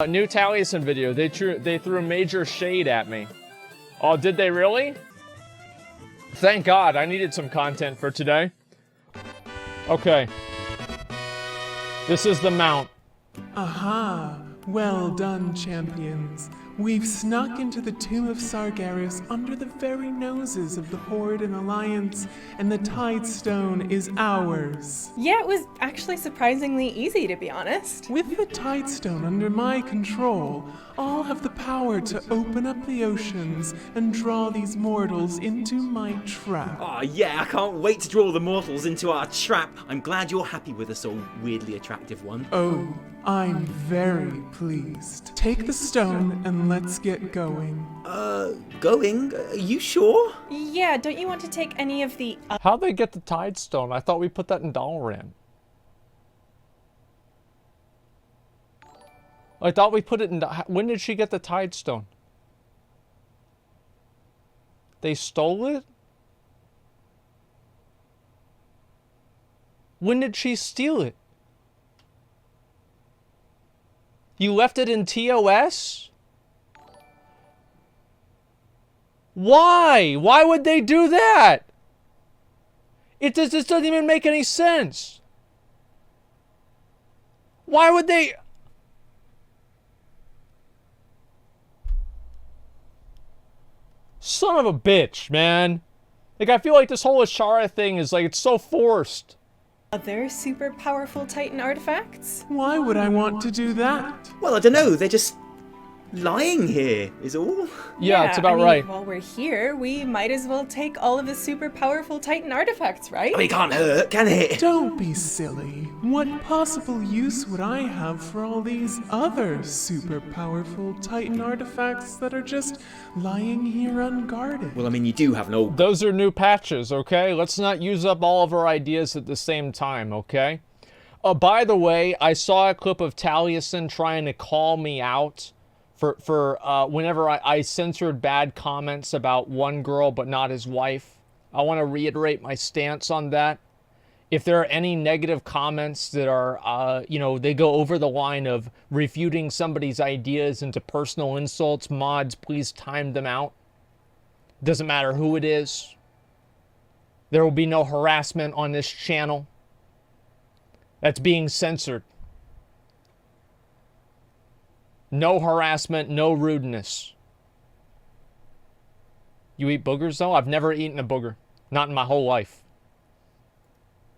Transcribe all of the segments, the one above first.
A new Taliesin video. They threw major shade at me. Oh, did they really? Thank God, I needed some content for today. Okay. This is the mount. Aha! Well done, champions. We've snuck into the tomb of Sargeras under the very noses of the Horde and Alliance, and the Tide Stone is ours. Yeah, it was actually surprisingly easy, to be honest. With the Tide Stone under my control, I'll have the power to open up the oceans and draw these mortals into my trap. Oh yeah, I can't wait to draw the mortals into our trap. I'm glad you're happy with us, old weirdly attractive one. Oh, I'm very pleased. Take the stone and let's get going. Going? Are you sure? Yeah, don't you want to take any of the... How'd they get the Tide Stone? I thought we put that in Dalaran. I thought we put it in... When did she get the Tide Stone? They stole it? When did she steal it? You left it in TOS? Why? Why would they do that? This doesn't even make any sense. Why would they... Son of a bitch, man. Like, I feel like this whole Ashara thing is like, it's so forced. other super powerful Titan artifacts? Why would I want to do that? Well, I don't know. They're just lying here, is all. Yeah, it's about I mean, right. While we're here, we might as well take all of the super powerful Titan artifacts, right? I mean, it can't hurt, can it? Don't be silly. What possible use would I have for all these other super powerful Titan artifacts that are just lying here unguarded? Well, I mean, you do have an old... Those are new patches, okay? Let's not use up all of our ideas at the same time, okay? By the way, I saw a clip of Taliesin trying to call me out for whenever I censored bad comments about one girl but not his wife. I want to reiterate my stance on that. If there are any negative comments that are, you know, they go over the line of refuting somebody's ideas into personal insults, mods, please time them out. Doesn't matter who it is. There will be no harassment on this channel. That's being censored. No harassment, no rudeness. You eat boogers, though? I've never eaten a booger. Not in my whole life.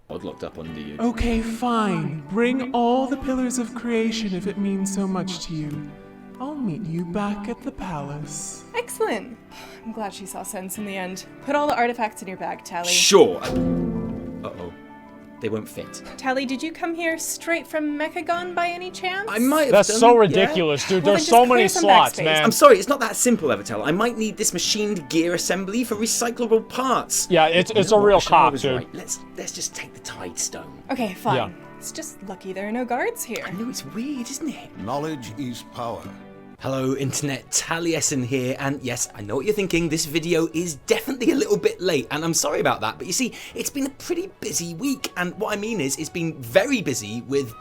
locked up under you. Okay, fine. Bring all the pillars of creation if it means so much to you. I'll meet you back at the palace. Excellent. I'm glad she saw sense in the end. Put all the artifacts in your bag, Tally. Sure. Uh-oh. They won't fit. Tally, did you come here straight from Mechagon by any chance? I might have That's done, so ridiculous, dude. Well, There's then so just many clear some slots, backspace. man. I'm sorry, it's not that simple, Evitel. I might need this machined gear assembly for recyclable parts. Yeah, it's You a know what? real Shara cop, was dude. right. Let's just take the Tide Stone. Okay, fine. Yeah. It's just lucky there are no guards here. I know it's weird, isn't it? Knowledge is power. Hello Internet, Taliesin here, and yes, I know what you're thinking, this video is definitely a little bit late, and I'm sorry about that, but you see, it's been a pretty busy week, and what I mean is, it's been very busy with,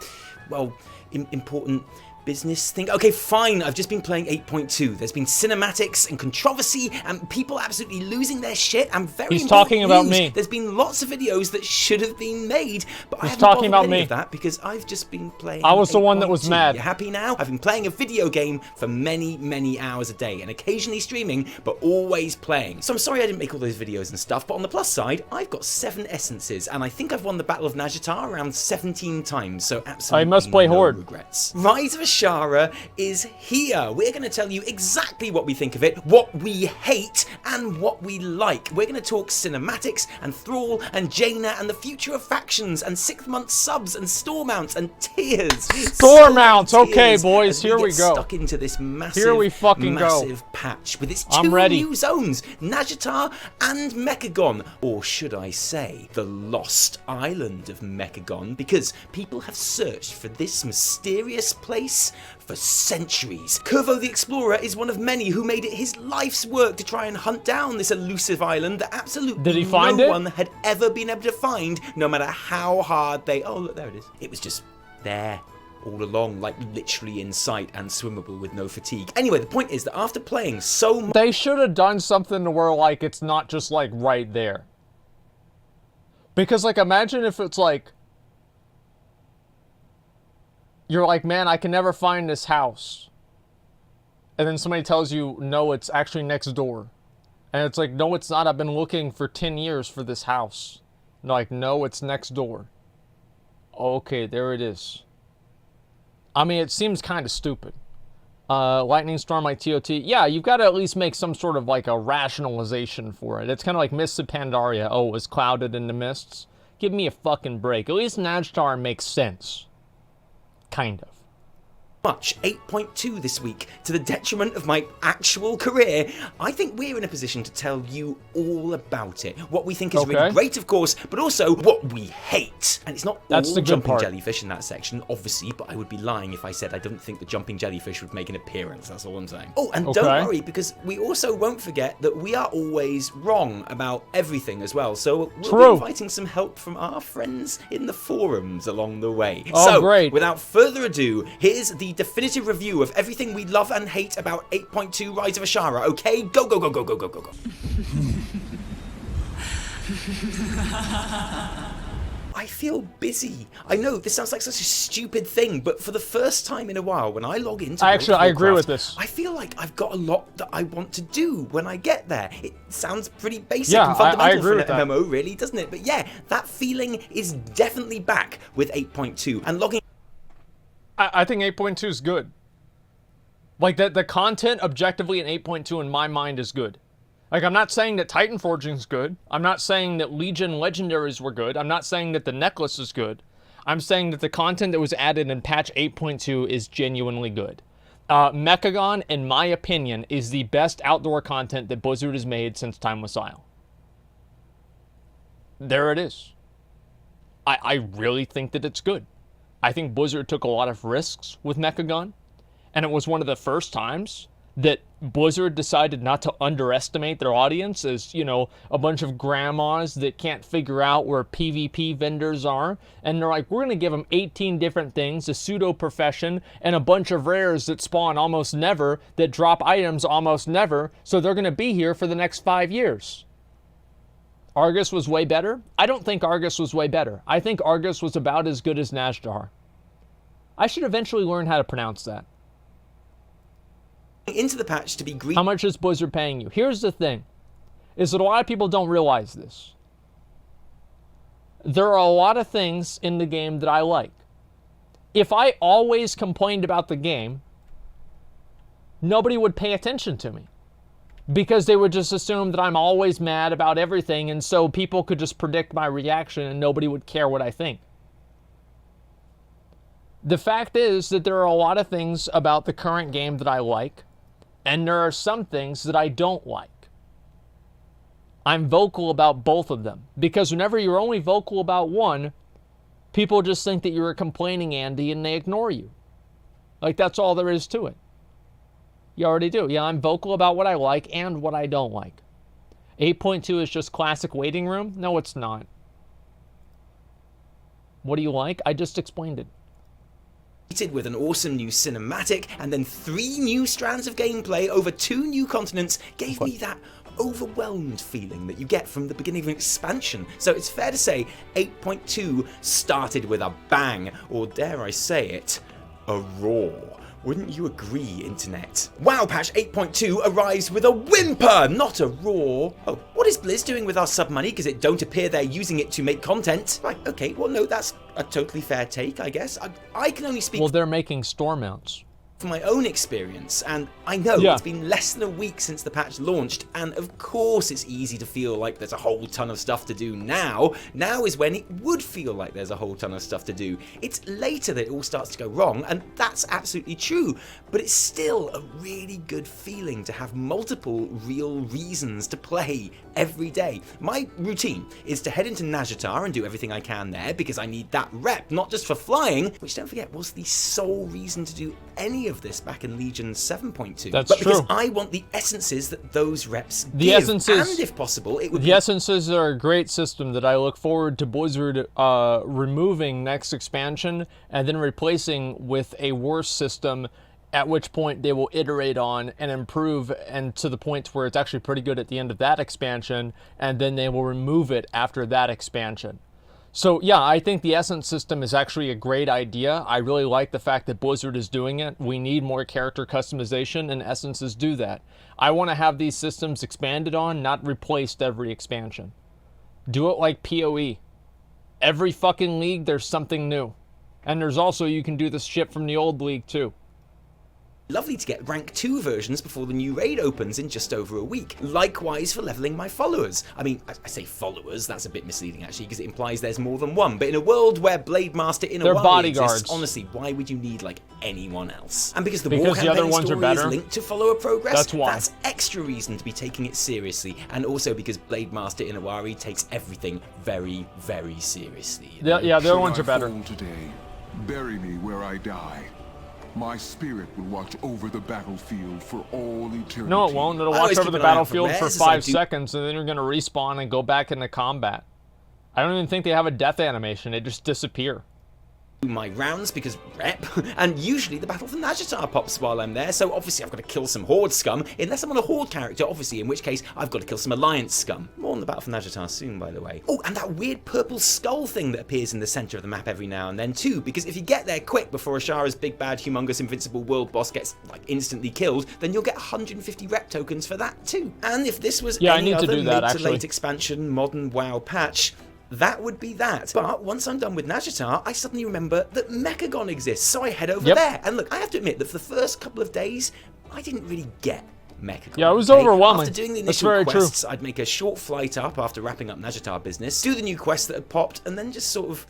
well, important business thing. Okay, fine, I've just been playing 8.2. There's been cinematics and controversy and people absolutely losing their shit. I'm very He's talking about news. me. There's been lots of videos that should have been made, but I He's haven't talking bothered about any me. of that because I've just been playing. I was the one that was 8.2. mad. You happy now? I've been playing a video game for many hours a day and occasionally streaming, but always playing. So I'm sorry I didn't make all those videos and stuff, but on the plus side, I've got 7 essences and I think I've won the Battle of Najjatar around 17 times, so absolutely I must play no Horde. regrets. Rise of Ashara is here. We're going to tell you exactly what we think of it, what we hate, and what we like. We're going to talk cinematics and Thrall and Jaina and the future of factions and 6th month subs and store mounts and tiers. Store mounts, okay, Tiers boys, as here we get go. Stuck into this massive, Here we fucking go. massive patch with its 2 I'm ready. new zones, Najjatar and Mechagon, or should I say, the lost island of Mechagon, because people have searched for this mysterious place for centuries. Kurvo the Explorer is one of many who made it his life's work to try and hunt down this elusive island that absolutely Did he find no it? one had ever been able to find, no matter how hard they... Oh, look, there it is. It was just there. all along, like literally in sight and swimmable with no fatigue. Anyway, the point is that after playing so much... They should have done something to where, like, it's not just, like, right there. Because, like, imagine if it's, like... You're like, man, I can never find this house. And then somebody tells you, no, it's actually next door. And it's like, no, it's not. I've been looking for 10 years for this house. And like, no, it's next door. Okay, there it is. I mean, it seems kind of stupid. Lightning storm like TOT. Yeah, you've got to at least make some sort of like a rationalization for it. It's kind of like Mists of Pandaria. Oh, it was clouded in the mists. Give me a fucking break. At least Najtar makes sense. Kind of. Much 8.2 this week to the detriment of my actual career. I think we're in a position to tell you all about it. What we think is really great, of course, but also what we hate. And it's not all jumping jellyfish in that section, obviously, but I would be lying if I said I don't think the jumping jellyfish would make an appearance. That's all I'm saying. Oh, and don't worry, because we also won't forget that we are always wrong about everything as well. So we'll be inviting some help from our friends in the forums along the way. So, without further ado, here's the definitive review of everything we love and hate about 8.2 Rise of Ashara, okay? Go, go, go, go, go, go, go, go. I feel busy. I know, this sounds like such a stupid thing, but for the first time in a while, when I log into I agree with this. I feel like I've got a lot that I want to do when I get there. It sounds pretty basic and fundamental for an MMO, really, doesn't it? But yeah, that feeling is definitely back with 8.2, and logging... I think 8.2 is good. Like, the content objectively in 8.2 in my mind is good. Like, I'm not saying that Titan Forging's good. I'm not saying that Legion Legendaries were good. I'm not saying that the necklace is good. I'm saying that the content that was added in patch 8.2 is genuinely good. Mechagon, in my opinion, is the best outdoor content that Blizzard has made since Timeless Isle. There it is. I really think that it's good. I think Blizzard took a lot of risks with Mechagon, and it was one of the first times that Blizzard decided not to underestimate their audience as, you know, a bunch of grandmas that can't figure out where PvP vendors are, and they're like, we're going to give them 18 different things, a pseudo-profession, and a bunch of rares that spawn almost never, that drop items almost never, so they're going to be here for the next 5 years. Argus was way better? I don't think Argus was way better. I think Argus was about as good as Najjar. I should eventually learn how to pronounce that. Into the patch to be green. How much is Blizzard paying you? Here's the thing, is that a lot of people don't realize this. There are a lot of things in the game that I like. If I always complained about the game, nobody would pay attention to me. Because they would just assume that I'm always mad about everything, and so people could just predict my reaction and nobody would care what I think. The fact is that there are a lot of things about the current game that I like, and there are some things that I don't like. I'm vocal about both of them, because whenever you're only vocal about one, people just think that you're a complaining Andy and they ignore you. Like, that's all there is to it. You already do. Yeah, I'm vocal about what I like and what I don't like. 8.2 is just classic waiting room? No, it's not. What do you like? I just explained it. With an awesome new cinematic and then 3 new strands of gameplay over 2 new continents gave me that overwhelmed feeling that you get from the beginning of an expansion. So it's fair to say 8.2 started with a bang, or dare I say it, a roar. Wouldn't you agree, Internet? WoW Patch 8.2 arrives with a whimper, not a roar. Oh, what is Blizz doing with our sub money? Because it don't appear they're using it to make content. Right, okay, well, no, that's a totally fair take, I guess. I can only speak... Well, they're making store mounts. From my own experience, and I know it's been less than a week since the patch launched, and of course it's easy to feel like there's a whole ton of stuff to do now. Now is when it would feel like there's a whole ton of stuff to do. It's later that it all starts to go wrong, and that's absolutely true, but it's still a really good feeling to have multiple real reasons to play every day. My routine is to head into Nazjatar and do everything I can there, because I need that rep, not just for flying, which, don't forget, was the sole reason to do any of this back in Legion 7.2. That's but because true. I want the essences that those reps The give, essences, and if possible, it would the essences are a great system that I look forward to Blizzard removing next expansion and then replacing with a worse system, at which point they will iterate on and improve, and to the point where it's actually pretty good at the end of that expansion, and then they will remove it after that expansion. So yeah, I think the Essence system is actually a great idea. I really like the fact that Blizzard is doing it. We need more character customization, and Essences do that. I want to have these systems expanded on, not replaced every expansion. Do it like PoE. Every fucking league, there's something new. And there's also, you can do this shit from the old league too. Lovely to get rank 2 versions before the new raid opens in just over a week. Likewise for leveling my followers. I mean, I say followers, that's a bit misleading actually, because it implies there's more than one. But in a world where Blade Master in a while exists, honestly, why would you need like anyone else? And because the war campaign story is linked to follower progress, that's extra reason to be taking it seriously. And also because Blade Master in Awari takes everything very, very seriously. Yeah, the other ones are better. Today, bury me where I die. My spirit will watch over the battlefield for all eternity. No, it won't. It'll watch over the battlefield for 5 seconds, and then you're going to respawn and go back into combat. I don't even think they have a death animation. They just disappear. My rounds because rep, and usually the battle for Nazjatar pops while I'm there, so obviously I've got to kill some Horde scum, unless I'm on a Horde character, obviously, in which case I've got to kill some Alliance scum. More on the battle for Nazjatar soon, by the way. Oh, and that weird purple skull thing that appears in the center of the map every now and then too, because if you get there quick before Ashara's big bad humongous invincible world boss gets like instantly killed, then you'll get 150 rep tokens for that too. And if this was any other mid to late expansion modern WoW patch, that would be that. But once I'm done with Nazjatar, I suddenly remember that Mechagon exists, so I head over there. And look, I have to admit that for the first couple of days, I didn't really get Mechagon. Yeah, it was overwhelming. After doing the initial quests, I'd make a short flight up after wrapping up Nazjatar business, do the new quests that had popped, and then just sort of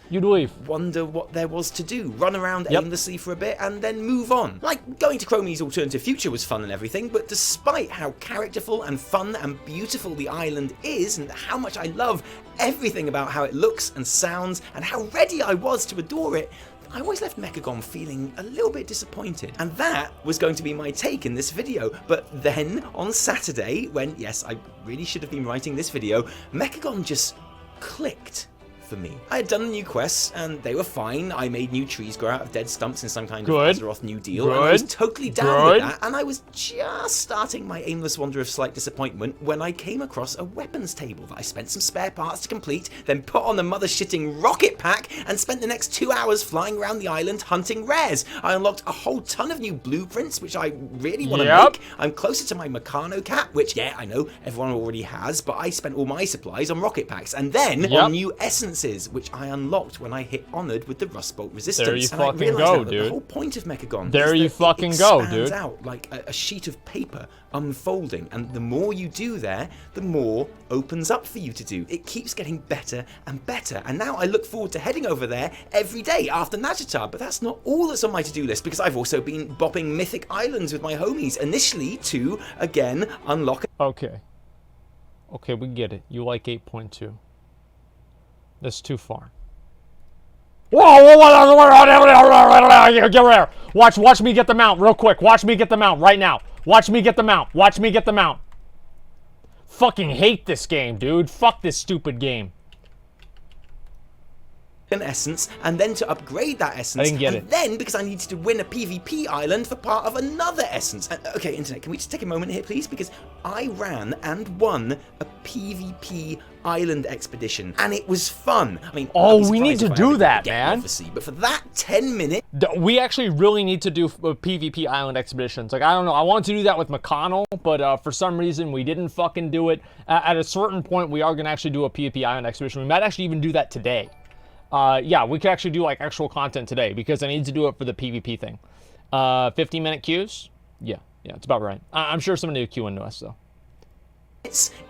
wonder what there was to do. Run around aimlessly for a bit, and then move on. Like, going to Chromie's Alternative Future was fun and everything, but despite how characterful and fun and beautiful the island is, and how much I love everything about how it looks and sounds, and how ready I was to adore it, I always left Mechagon feeling a little bit disappointed. And that was going to be my take in this video. But then, on Saturday, when, yes, I really should have been writing this video, Mechagon just clicked for me. I had done the new quests, and they were fine. I made new trees grow out of dead stumps in some kind of Azeroth new deal, and I was totally down with that, and I was just starting my aimless wander of slight disappointment when I came across a weapons table that I spent some spare parts to complete, then put on the mother-shitting rocket pack, and spent the next 2 hours flying around the island hunting rares. I unlocked a whole ton of new blueprints, which I really want to make. I'm closer to my Meccano cat, which, yeah, I know everyone already has, but I spent all my supplies on rocket packs, and then on new essences, which I unlocked when I hit Honored with the Rust Bolt resistance. There you fucking go, dude. The whole point of Mechagon there you fucking go, dude. It expands out like a sheet of paper unfolding, and the more you do there, the more opens up for you to do. It keeps getting better and better, and now I look forward to heading over there every day after Nazjatar, but that's not all that's on my to-do list, because I've also been bopping Mythic Islands with my homies, initially to, again, unlock... Okay, we get it. You like 8.2. That's too far. Whoa! Get rare. Watch me get the mount real quick. Watch me get the mount right now. Watch me get the mount. Watch me get the mount. Fucking hate this game, dude. Fuck this stupid game. An essence, and then to upgrade that essence, I didn't get it. Then because I needed to win a PvP island for part of another essence. Okay, internet, can we just take a moment here, please? Because I ran and won a PvP island expedition, and it was fun. I mean, we need to do that, man. Obviously, but for that 10 minutes, we actually really need to do PvP island expeditions. Like, I don't know, I wanted to do that with McConnell, but for some reason we didn't fucking do it. At a certain point, we are gonna actually do a PvP island expedition. We might actually even do that today. Yeah, we could actually do like actual content today because I need to do it for the PvP thing. 15-minute queues? Yeah, it's about right. I'm sure somebody will queue into us though.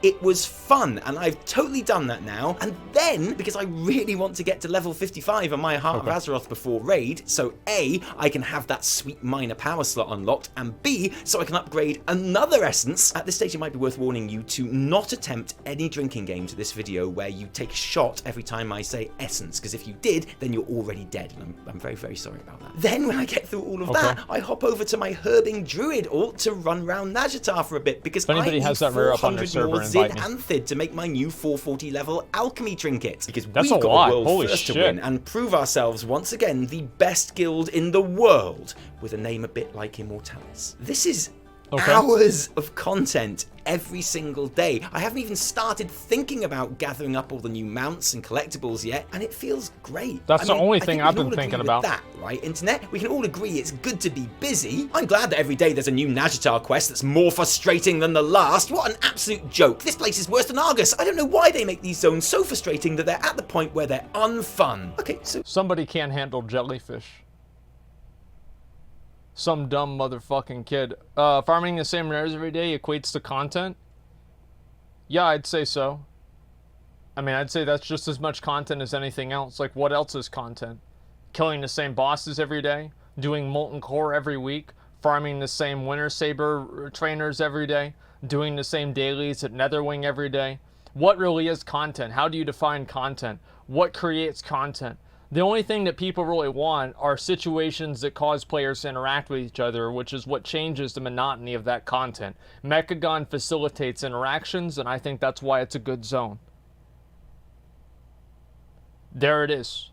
It was fun, and I've totally done that now. And then, because I really want to get to level 55 on my Heart of Azeroth before raid, so A, I can have that sweet minor power slot unlocked, and B, so I can upgrade another essence. At this stage, it might be worth warning you to not attempt any drinking game to this video where you take a shot every time I say essence, because if you did, then you're already dead, and I'm very, very sorry about that. Then, when I get through all of that, I hop over to my Herbing Druid alt to run around Nazjatar for a bit, because I need has that rare up on their server, more Zid and Thid to make my new 440 level alchemy trinket. Because That's we've a got lot. a world Holy first shit. to win and prove ourselves once again the best guild in the world with a name a bit like Immortalis. This is hours of content every single day. I haven't even started thinking about gathering up all the new mounts and collectibles yet, and it feels great. That's the only thing I've been thinking about. That, right, Internet? We can all agree it's good to be busy. I'm glad that every day there's a new Nazjatar quest that's more frustrating than the last. What an absolute joke. This place is worse than Argus. I don't know why they make these zones so frustrating that they're at the point where they're unfun. Okay, so somebody can't handle jellyfish. Some dumb motherfucking kid. Farming the same rares every day equates to content? Yeah, I'd say so. I mean, I'd say that's just as much content as anything else. Like, what else is content? Killing the same bosses every day? Doing Molten Core every week? Farming the same Winter Saber trainers every day? Doing the same dailies at Netherwing every day? What really is content? How do you define content? What creates content? The only thing that people really want are situations that cause players to interact with each other, which is what changes the monotony of that content. Mechagon facilitates interactions, and I think that's why it's a good zone. There it is.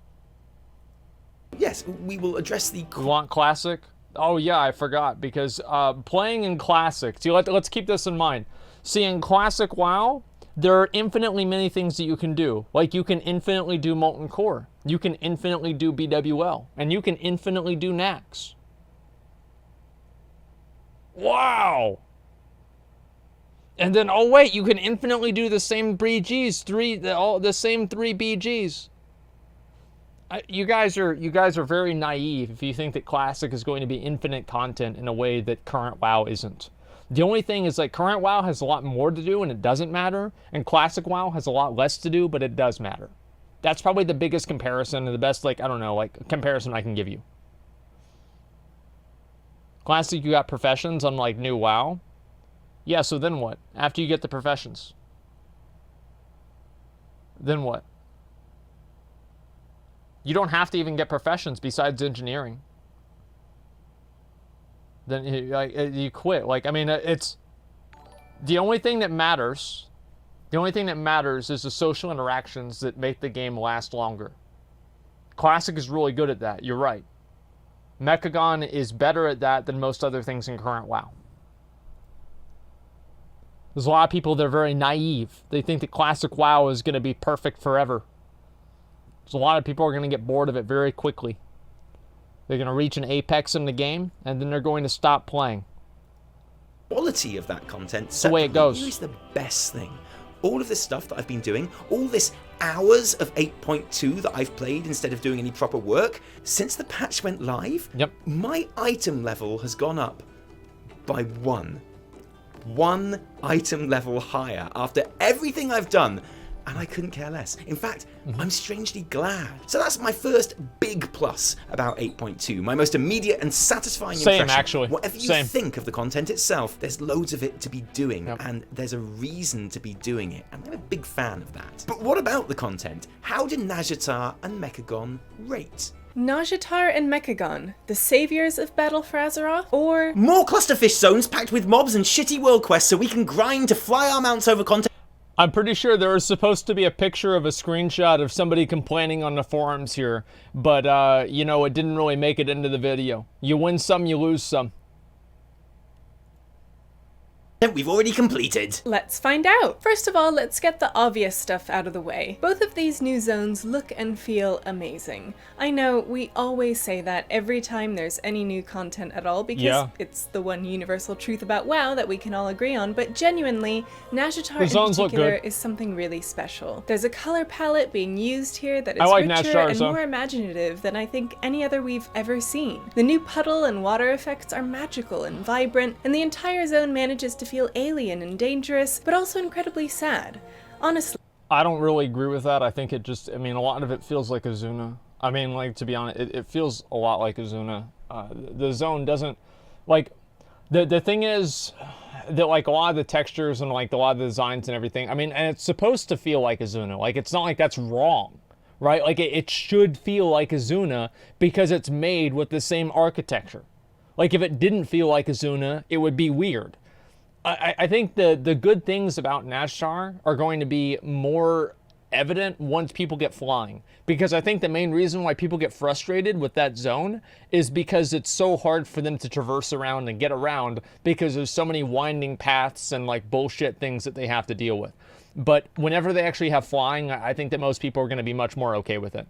yes, we will address the... You want Classic? Oh yeah, I forgot, because playing in Classic, see, let's keep this in mind. See, in Classic WoW, there are infinitely many things that you can do. Like, you can infinitely do Molten Core. You can infinitely do BWL. And you can infinitely do Nax. Wow! And then, oh wait, you can infinitely do the same BGs, the same 3 BGs. You guys are very naive if you think that Classic is going to be infinite content in a way that current WoW isn't. The only thing is, like, current WoW has a lot more to do and it doesn't matter, and Classic WoW has a lot less to do, but it does matter. That's probably the biggest comparison and the best, like, I don't know, like, comparison I can give you. Classic, you got professions on, like, new WoW. Yeah, so then what? After you get the professions. Then what? You don't have to even get professions besides engineering. Then you quit. Like, I mean, it's the only thing that matters. The only thing that matters is the social interactions that make the game last longer. Classic is really good at that. You're right. Mechagon is better at that than most other things in current WoW. There's a lot of people that are very naive. They think that Classic WoW is going to be perfect forever. So a lot of people are going to get bored of it very quickly. They're going to reach an apex in the game, and then they're going to stop playing. Quality of that content. That's the way it goes. Here's the best thing. All of this stuff that I've been doing, all this hours of 8.2 that I've played instead of doing any proper work, since the patch went live, my item level has gone up by one item level higher after everything I've done. And I couldn't care less. In fact, I'm strangely glad. So that's my first big plus about 8.2. My most immediate and satisfying impression. Actually. Whatever you think of the content itself, there's loads of it to be doing. And there's a reason to be doing it. And I'm a big fan of that. But what about the content? How did Nazjatar and Mechagon rate? Nazjatar and Mechagon, the saviors of Battle for Azeroth, or... More clusterfish zones packed with mobs and shitty world quests so we can grind to fly our mounts over content. I'm pretty sure there was supposed to be a picture of a screenshot of somebody complaining on the forums here, but, you know, it didn't really make it into the video. You win some, you lose some. We've already completed. Let's find out. First of all, let's get the obvious stuff out of the way. Both of these new zones look and feel amazing. I know we always say that every time there's any new content at all because it's the one universal truth about WoW that we can all agree on, but genuinely, Nazjatar in particular is something really special. There's a color palette being used here that is richer and more imaginative than I think any other we've ever seen. The new puddle and water effects are magical and vibrant, and the entire zone manages to to feel alien and dangerous, but also incredibly sad. Honestly, I don't really agree with that. I think it just, I mean, a lot of it feels like Azuna. I mean, like, to be honest, it feels a lot like Azuna. The zone doesn't, like, the thing is that, like, a lot of the textures and, like, a lot of the designs and everything, I mean, and it's supposed to feel like Azuna. Like, it's not like that's wrong, right? Like, it should feel like Azuna because it's made with the same architecture. Like, if it didn't feel like Azuna, it would be weird. I think the good things about Nazjar are going to be more evident once people get flying. Because I think the main reason why people get frustrated with that zone is because it's so hard for them to traverse around and get around because there's so many winding paths and like bullshit things that they have to deal with. But whenever they actually have flying, I think that most people are going to be much more okay with it.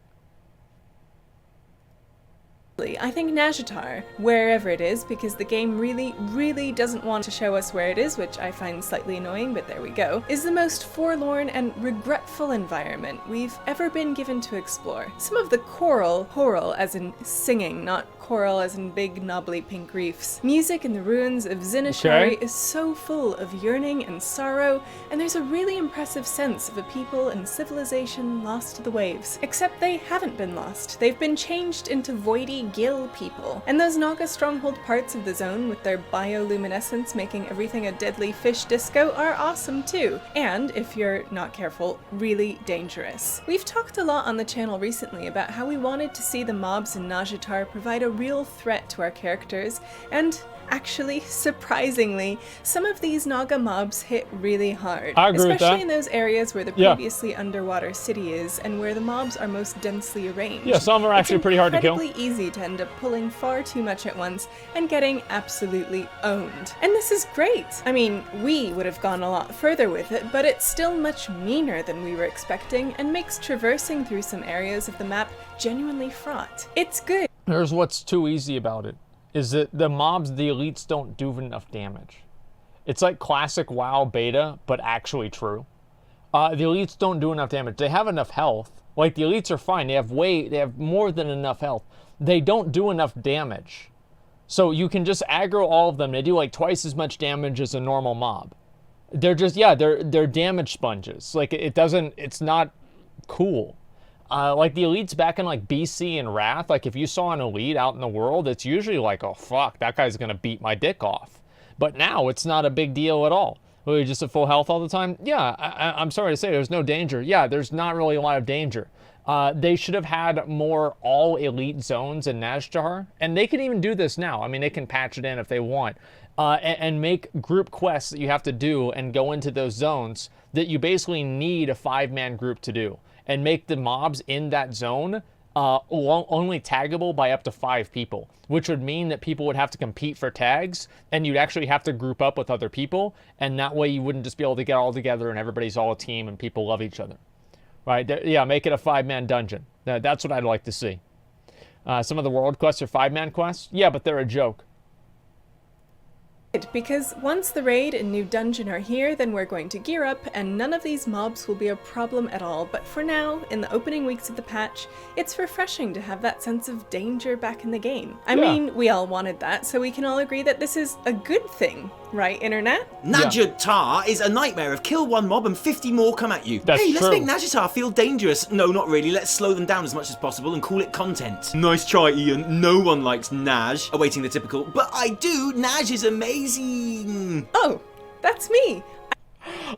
I think Nazjatar, wherever it is, because the game really doesn't want to show us where it is, which I find slightly annoying, but there we go, is the most forlorn and regretful environment we've ever been given to explore. Some of the choral as in singing, not coral as in big knobbly pink reefs. Music in the ruins of Zinashari is so full of yearning and sorrow, and there's a really impressive sense of a people and civilization lost to the waves. Except they haven't been lost. They've been changed into voidy gill people. And those Naga stronghold parts of the zone with their bioluminescence making everything a deadly fish disco are awesome too. And, if you're not careful, really dangerous. We've talked a lot on the channel recently about how we wanted to see the mobs in Nazjatar provide a real threat to our characters, and actually, surprisingly, some of these Naga mobs hit really hard. I agree with that. Especially in those areas where the previously underwater city is, and where the mobs are most densely arranged. Yeah, some are actually pretty hard to kill. It's incredibly easy to end up pulling far too much at once and getting absolutely owned. And this is great! I mean, we would have gone a lot further with it, but it's still much meaner than we were expecting, and makes traversing through some areas of the map genuinely fraught. It's good. Here's what's too easy about it, is that the mobs, the elites, don't do enough damage. It's like classic WoW beta, but actually true. The elites don't do enough damage. They have enough health. Like, the elites are fine. They have more than enough health. They don't do enough damage. So you can just aggro all of them. They do like twice as much damage as a normal mob. They're just, they're damage sponges. Like, it's not cool. Like the elites back in like BC and Wrath, like if you saw an elite out in the world, it's usually like, oh fuck, that guy's gonna beat my dick off. But now it's not a big deal at all. Well, you're just at full health all the time? Yeah, I'm sorry to say there's no danger. Yeah, there's not really a lot of danger. They should have had more all elite zones in Nazjar, and they can even do this now. I mean, they can patch it in if they want, and make group quests that you have to do and go into those zones that you basically need a 5-man group to do. And make the mobs in that zone only taggable by up to 5 people, which would mean that people would have to compete for tags, and you'd actually have to group up with other people, and that way you wouldn't just be able to get all together and everybody's all a team and people love each other. Right? Yeah, make it a 5-man dungeon. That's what I'd like to see. Some of the world quests are 5-man quests? Yeah, but they're a joke. Because once the raid and new dungeon are here, then we're going to gear up, and none of these mobs will be a problem at all. But for now, in the opening weeks of the patch, it's refreshing to have that sense of danger back in the game. I mean, we all wanted that, so we can all agree that this is a good thing, right, Internet? Nazjatar is a nightmare of kill one mob and 50 more come at you. That's hey, true. Let's make Nazjatar feel dangerous. No, not really. Let's slow them down as much as possible and call it content. Nice try, Ian. No one likes Naj. Awaiting the typical, but I do. Naj is amazing. Oh, that's me.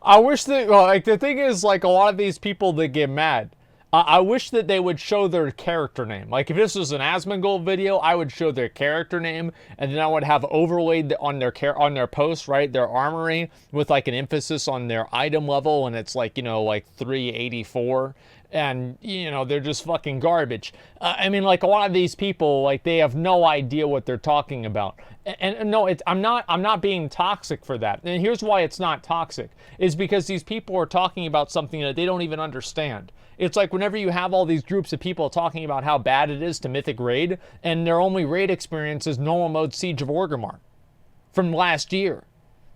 I wish that, well, like, the thing is, like, a lot of these people that get mad, I wish that they would show their character name. Like, if this was an Asmongold video, I would show their character name, and then I would have overlaid on their post, right, their armory, with, like, an emphasis on their item level, and it's, like, you know, like, 384, and, you know, they're just fucking garbage. I mean, like, a lot of these people, like, they have no idea what they're talking about. And no, I'm not being toxic for that. And here's why it's not toxic, is because these people are talking about something that they don't even understand. It's like whenever you have all these groups of people talking about how bad it is to Mythic Raid, and their only raid experience is normal mode Siege of Orgrimmar from last year.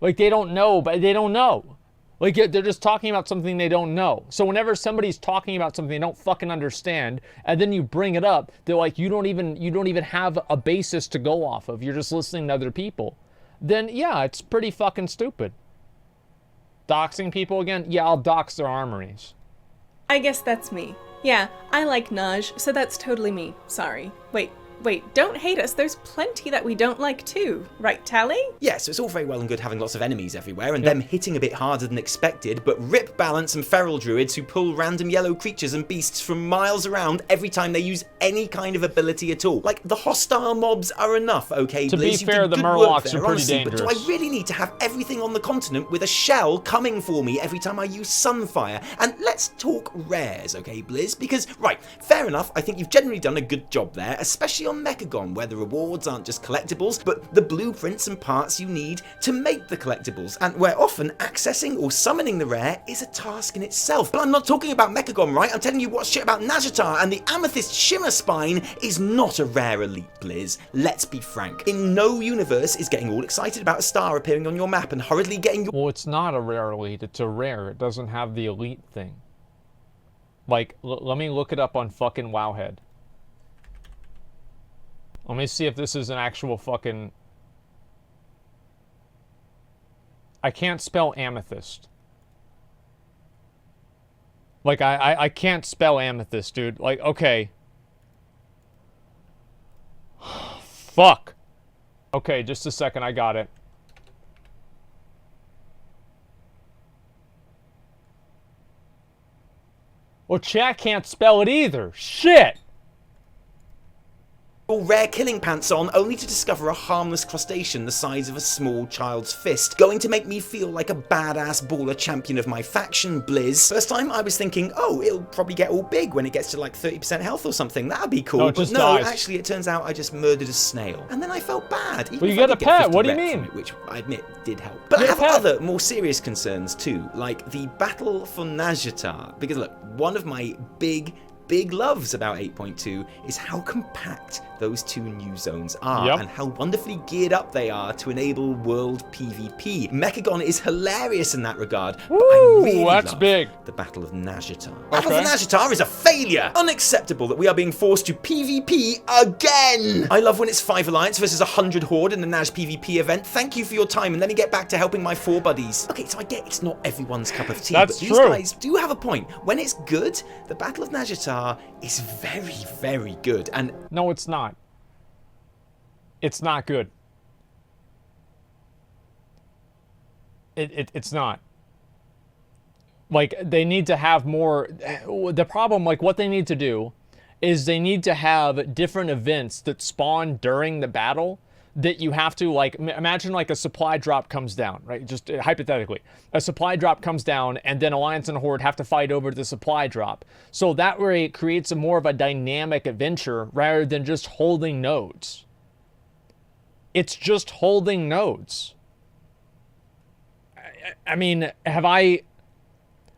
Like, they don't know, but they don't know. Like, they're just talking about something they don't know. So whenever somebody's talking about something they don't fucking understand, and then you bring it up, they're like, you don't even have a basis to go off of. You're just listening to other people. then yeah, it's pretty fucking stupid. Doxing people again? Yeah, I'll dox their armories. I guess that's me. Yeah, I like Naj, so that's totally me. Sorry. Wait, don't hate us. There's plenty that we don't like too. Right, Tally? Yeah, so it's all very well and good having lots of enemies everywhere and them hitting a bit harder than expected, but rip balance and feral druids who pull random yellow creatures and beasts from miles around every time they use any kind of ability at all. Like, the hostile mobs are enough, okay, To Blizz? be You fair, did the good Murlocs work there, are pretty honestly, dangerous. But do I really need to have everything on the continent with a shell coming for me every time I use Sunfire? And let's talk rares, okay, Blizz? Because, right, fair enough, I think you've generally done a good job there, especially on Mechagon, where the rewards aren't just collectibles, but the blueprints and parts you need to make the collectibles, and where often accessing or summoning the rare is a task in itself. But I'm not talking about Mechagon, right? I'm telling you what shit about Nazjatar, and the Amethyst Shimmer Spine is not a rare elite, Blizz. Let's be frank. In no universe is getting all excited about a star appearing on your map and hurriedly getting your— Well, it's not a rare elite, it's a rare. It doesn't have the elite thing. Like, let me look it up on fucking Wowhead. Let me see if this is an actual fucking... I can't spell amethyst. Like, I can't spell amethyst, dude. Like, okay. Fuck. Okay, just a second, I got it. Well, chat can't spell it either. Shit! rare killing pants on, only to discover a harmless crustacean the size of a small child's fist, going to make me feel like a badass baller champion of my faction, Blizz. First time I was thinking, oh, it'll probably get all big when it gets to like 30% health or something, that'd be cool, but no, actually it turns out I just murdered a snail. And then I felt bad. Well, you get a pet, what do you mean? Which I admit did help. But I have other, more serious concerns too, like the battle for Nazjatar, because look, one of my big loves about 8.2 is how compact those two new zones are, and how wonderfully geared up they are to enable world PvP. Mechagon is hilarious in that regard, but I really love the Battle of Nazjatar. Battle for Nazjatar is a failure! Unacceptable that we are being forced to PvP again! I love when it's 5 Alliance versus 100 Horde in the Naj PvP event. Thank you for your time, and let me get back to helping my 4 buddies. Okay, so I get it's not everyone's cup of tea, but these guys do have a point. When it's good, the Battle of Nazjatar is very, very good, and... No, it's not. It's not good. It's not. Like, they need to have more... The problem, like, what they need to do is they need to have different events that spawn during the battle that you have to, like, imagine like a supply drop comes down, right? Just hypothetically. A supply drop comes down and then Alliance and Horde have to fight over the supply drop. So that way it creates a more of a dynamic adventure rather than just holding nodes. It's just holding nodes. I mean, have I...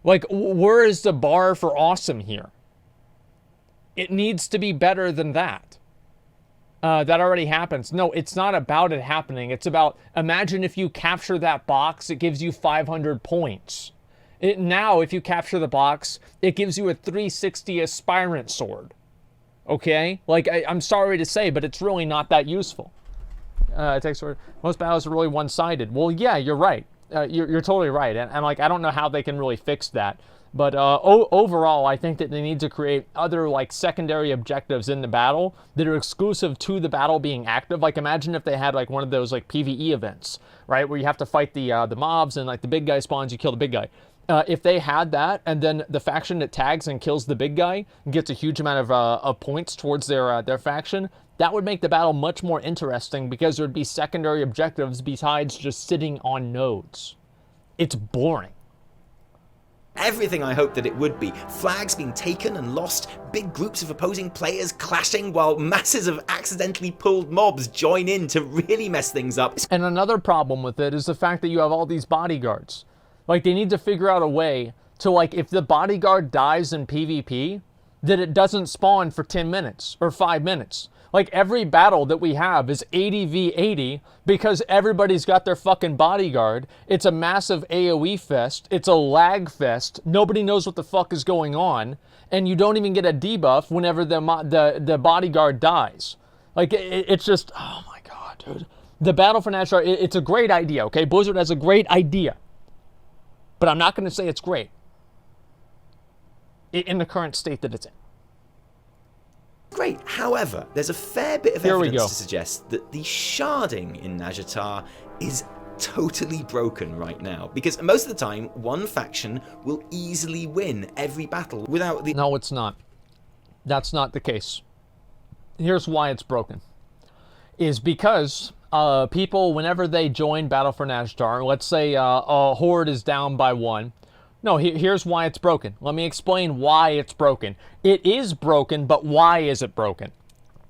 Like, where is the bar for awesome here? It needs to be better than that. That already happens. No, it's not about it happening. It's about, imagine if you capture that box, it gives you 500 points. Now, if you capture the box, it gives you a 360 Aspirant Sword. Okay? Like, I'm sorry to say, but it's really not that useful. Most battles are really one-sided. Well, yeah, you're right. You're totally right. And like, I don't know how they can really fix that. But overall, I think that they need to create other like secondary objectives in the battle that are exclusive to the battle being active. Like, imagine if they had like one of those like PvE events, right, where you have to fight the mobs and like the big guy spawns, you kill the big guy. If they had that, and then the faction that tags and kills the big guy gets a huge amount of points towards their faction, that would make the battle much more interesting because there would be secondary objectives besides just sitting on nodes. It's boring. Everything I hoped that it would be. Flags being taken and lost, big groups of opposing players clashing while masses of accidentally pulled mobs join in to really mess things up. And another problem with it is the fact that you have all these bodyguards. Like, they need to figure out a way to, like, if the bodyguard dies in PvP, that it doesn't spawn for 10 minutes or 5 minutes. Like, every battle that we have is 80v80 because everybody's got their fucking bodyguard. It's a massive AoE fest. It's a lag fest. Nobody knows what the fuck is going on. And you don't even get a debuff whenever the bodyguard dies. Like, it's just, oh my god, dude. The Battle for Nazjar, it's a great idea, okay? Blizzard has a great idea. But I'm not going to say it's great in the current state that it's in. Great. However, there's a fair bit of evidence to suggest that the sharding in Nazjar is totally broken right now, because most of the time one faction will easily win every battle without the... No, it's not. That's not the case. Here's why it's broken. Is because people, whenever they join Battle for Nazjar, let's say a horde is down by 1. No, here's why it's broken. Let me explain why it's broken. It is broken, but why is it broken?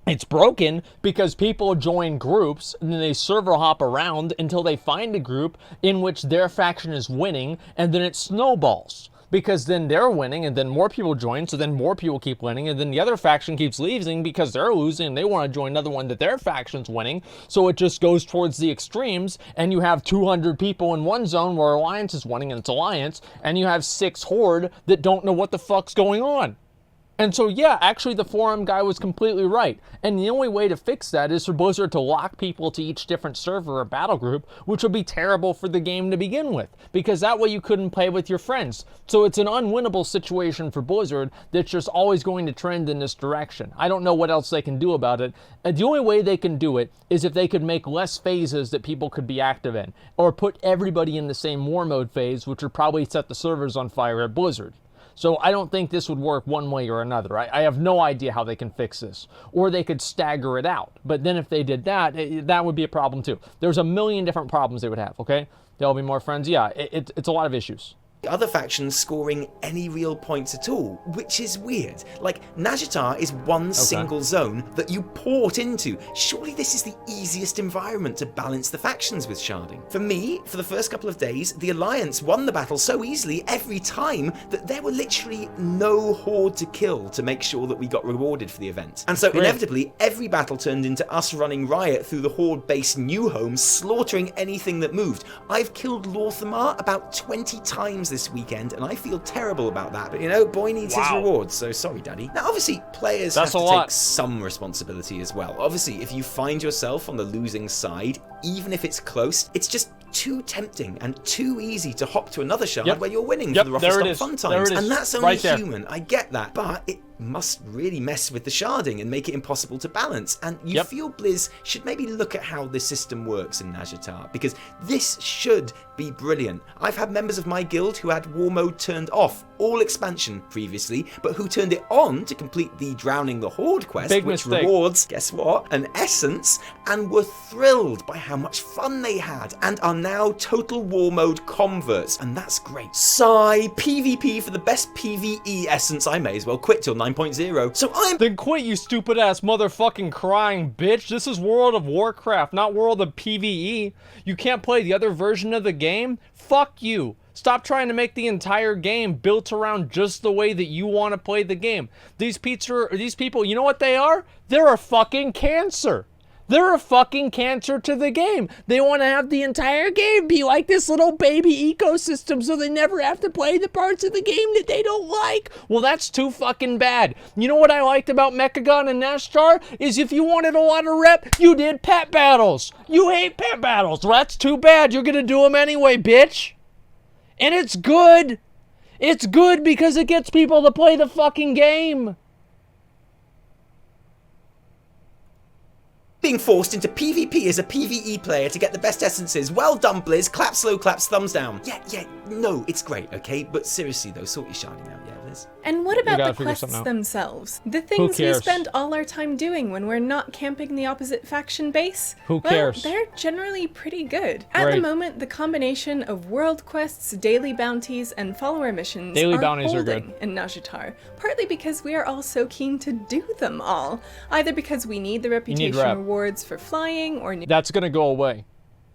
It's broken because people join groups and then they server hop around until they find a group in which their faction is winning, and then it snowballs. Because then they're winning, and then more people join, so then more people keep winning, and then the other faction keeps losing because they're losing, and they want to join another one that their faction's winning, so it just goes towards the extremes, and you have 200 people in one zone where Alliance is winning, and it's Alliance, and you have 6 Horde that don't know what the fuck's going on. And so, yeah, actually the forum guy was completely right. And the only way to fix that is for Blizzard to lock people to each different server or battle group, which would be terrible for the game to begin with, because that way you couldn't play with your friends. So it's an unwinnable situation for Blizzard that's just always going to trend in this direction. I don't know what else they can do about it. The only way they can do it is if they could make less phases that people could be active in, or put everybody in the same war mode phase, which would probably set the servers on fire at Blizzard. So I don't think this would work one way or another. I have no idea how they can fix this. Or they could stagger it out. But then if they did that, that would be a problem too. There's a million different problems they would have, okay? There'll be more friends. Yeah, it's a lot of issues. Other factions scoring any real points at all, which is weird. Like, Nazjar is one single zone that you port into. Surely this is the easiest environment to balance the factions with sharding. For me, for the first couple of days, the Alliance won the battle so easily every time that there were literally no horde to kill to make sure that we got rewarded for the event. And so inevitably, every battle turned into us running riot through the horde-based new homes, slaughtering anything that moved. I've killed Lorthamar about 20 times this weekend, and I feel terrible about that. But you know, boy needs his rewards, so sorry, Daddy. Now, obviously, players have to take some responsibility as well. Obviously, if you find yourself on the losing side, even if it's close, it's just too tempting and too easy to hop to another shard where you're winning for the Rough fun times. And that's only human, I get that. But it must really mess with the sharding and make it impossible to balance. And you feel Blizz should maybe look at how this system works in Nazjar, because this should be brilliant. I've had members of my guild who had war mode turned off all expansion previously, but who turned it on to complete the Drowning the Horde quest, which rewards, guess what, an essence, and were thrilled by how much fun they had, and are now total war mode converts, and that's great. Sigh, PvP for the best PvE essence. I may as well quit till 9.0. So Then quit, you stupid ass motherfucking crying bitch. This is World of Warcraft, not World of PvE. You can't play the other version of the game? Fuck you. Stop trying to make the entire game built around just the way that you want to play the game. These people, you know what they are? They're a fucking cancer. They're a fucking cancer to the game. They want to have the entire game be like this little baby ecosystem so they never have to play the parts of the game that they don't like. Well, that's too fucking bad. You know what I liked about Mechagon and Nazjar? Is if you wanted a lot of rep, you did pet battles. You hate pet battles. Well, that's too bad. You're going to do them anyway, bitch. And it's good. It's good because it gets people to play the fucking game. Being forced into PvP as a PvE player to get the best essences. Well done, Blizz. Clap slow claps, thumbs down. Yeah, no, it's great, okay? But seriously though, sort your sharding out, yeah, Blizz? And what about the quests themselves? The things we spend all our time doing when we're not camping the opposite faction base? Who cares? Well, they're generally pretty good. At the moment, the combination of world quests, daily bounties, and follower missions are holding in Nazjar, partly because we are all so keen to do them all, either because we need the reputation rewards for flying, or that's gonna go away.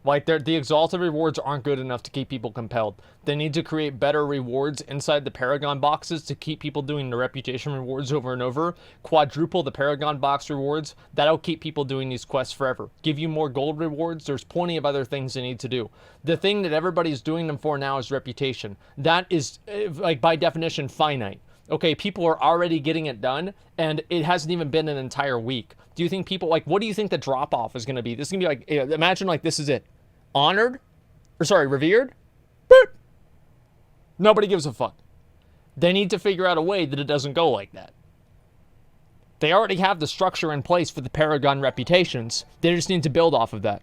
Like, the exalted rewards aren't good enough to keep people compelled. They need to create better rewards inside the Paragon boxes to keep people doing the reputation rewards over and over. Quadruple the Paragon box rewards. That'll keep people doing these quests forever. Give you more gold rewards. There's plenty of other things they need to do. The thing that everybody's doing them for now is reputation. That is, like, by definition, finite. Okay, people are already getting it done, and it hasn't even been an entire week. Do you think people, like, what do you think the drop-off is going to be? This is going to be like, imagine, like, this is it. Honored? Or, sorry, revered? Boop! Nobody gives a fuck. They need to figure out a way that it doesn't go like that. They already have the structure in place for the Paragon reputations. They just need to build off of that.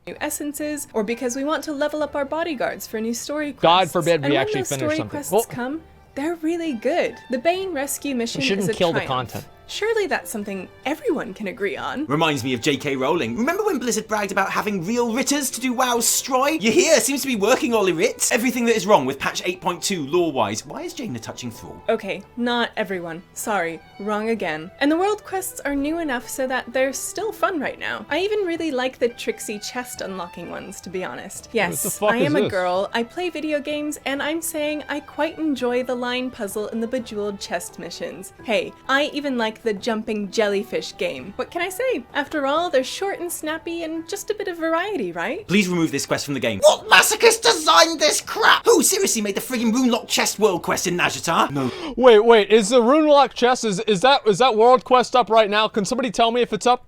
New essences, or because we want to level up our bodyguards for new story quests. God forbid we and actually when those finish story something. quests Well, come, they're really good. The Bane rescue mission we shouldn't is a kill the triumph. content. Surely that's something everyone can agree on. Reminds me of J.K. Rowling. Remember when Blizzard bragged about having real Ritters to do WoW's Stroy? You're here, seems to be working, Ollie Ritz. Everything that is wrong with patch 8.2 lore-wise. Why is Jaina touching Thrall? Okay, not everyone. Sorry, wrong again. And the world quests are new enough so that they're still fun right now. I even really like the tricksy chest unlocking ones, to be honest. Yes, What the fuck I is am a this? girl, I play video games, and I'm saying I quite enjoy the line puzzle and the bejeweled chest missions. Hey, I even like the jumping jellyfish game. What can I say? After all, they're short and snappy and just a bit of variety, right? Please remove this quest from the game. What masochist designed this crap? Who seriously made the friggin' Runelock chest world quest in Nazjatar? No. Wait, is the Runelock chest, is that world quest up right now? Can somebody tell me if it's up?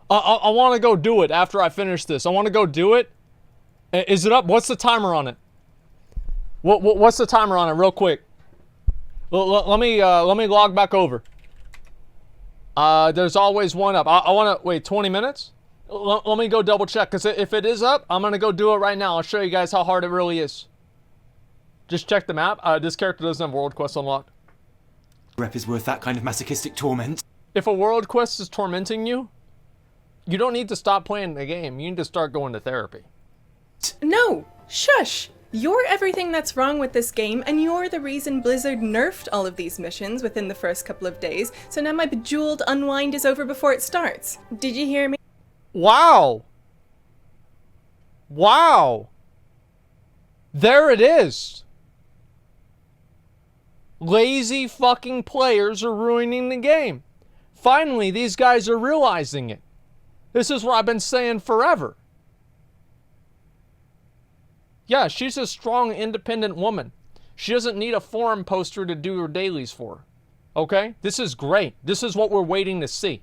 I want to go do it after I finish this. I want to go do it. Is it up? What's the timer on it? What's the timer on it, real quick? Let me log back over. There's always one up. I want to wait 20 minutes. Let me go double check, because if it is up, I'm gonna go do it right now. I'll show you guys how hard it really is. Just check the map. This character doesn't have world quest unlocked. Rep is worth that kind of masochistic torment. If a world quest is tormenting you, you don't need to stop playing the game. You need to start going to therapy. No! Shush! You're everything that's wrong with this game, and you're the reason Blizzard nerfed all of these missions within the first couple of days, so now my bejeweled unwind is over before it starts. Did you hear me? Wow. Wow. There it is. Lazy fucking players are ruining the game. Finally, these guys are realizing it. This is what I've been saying forever. Yeah, she's a strong, independent woman. She doesn't need a forum poster to do her dailies for. Okay? This is great. This is what we're waiting to see.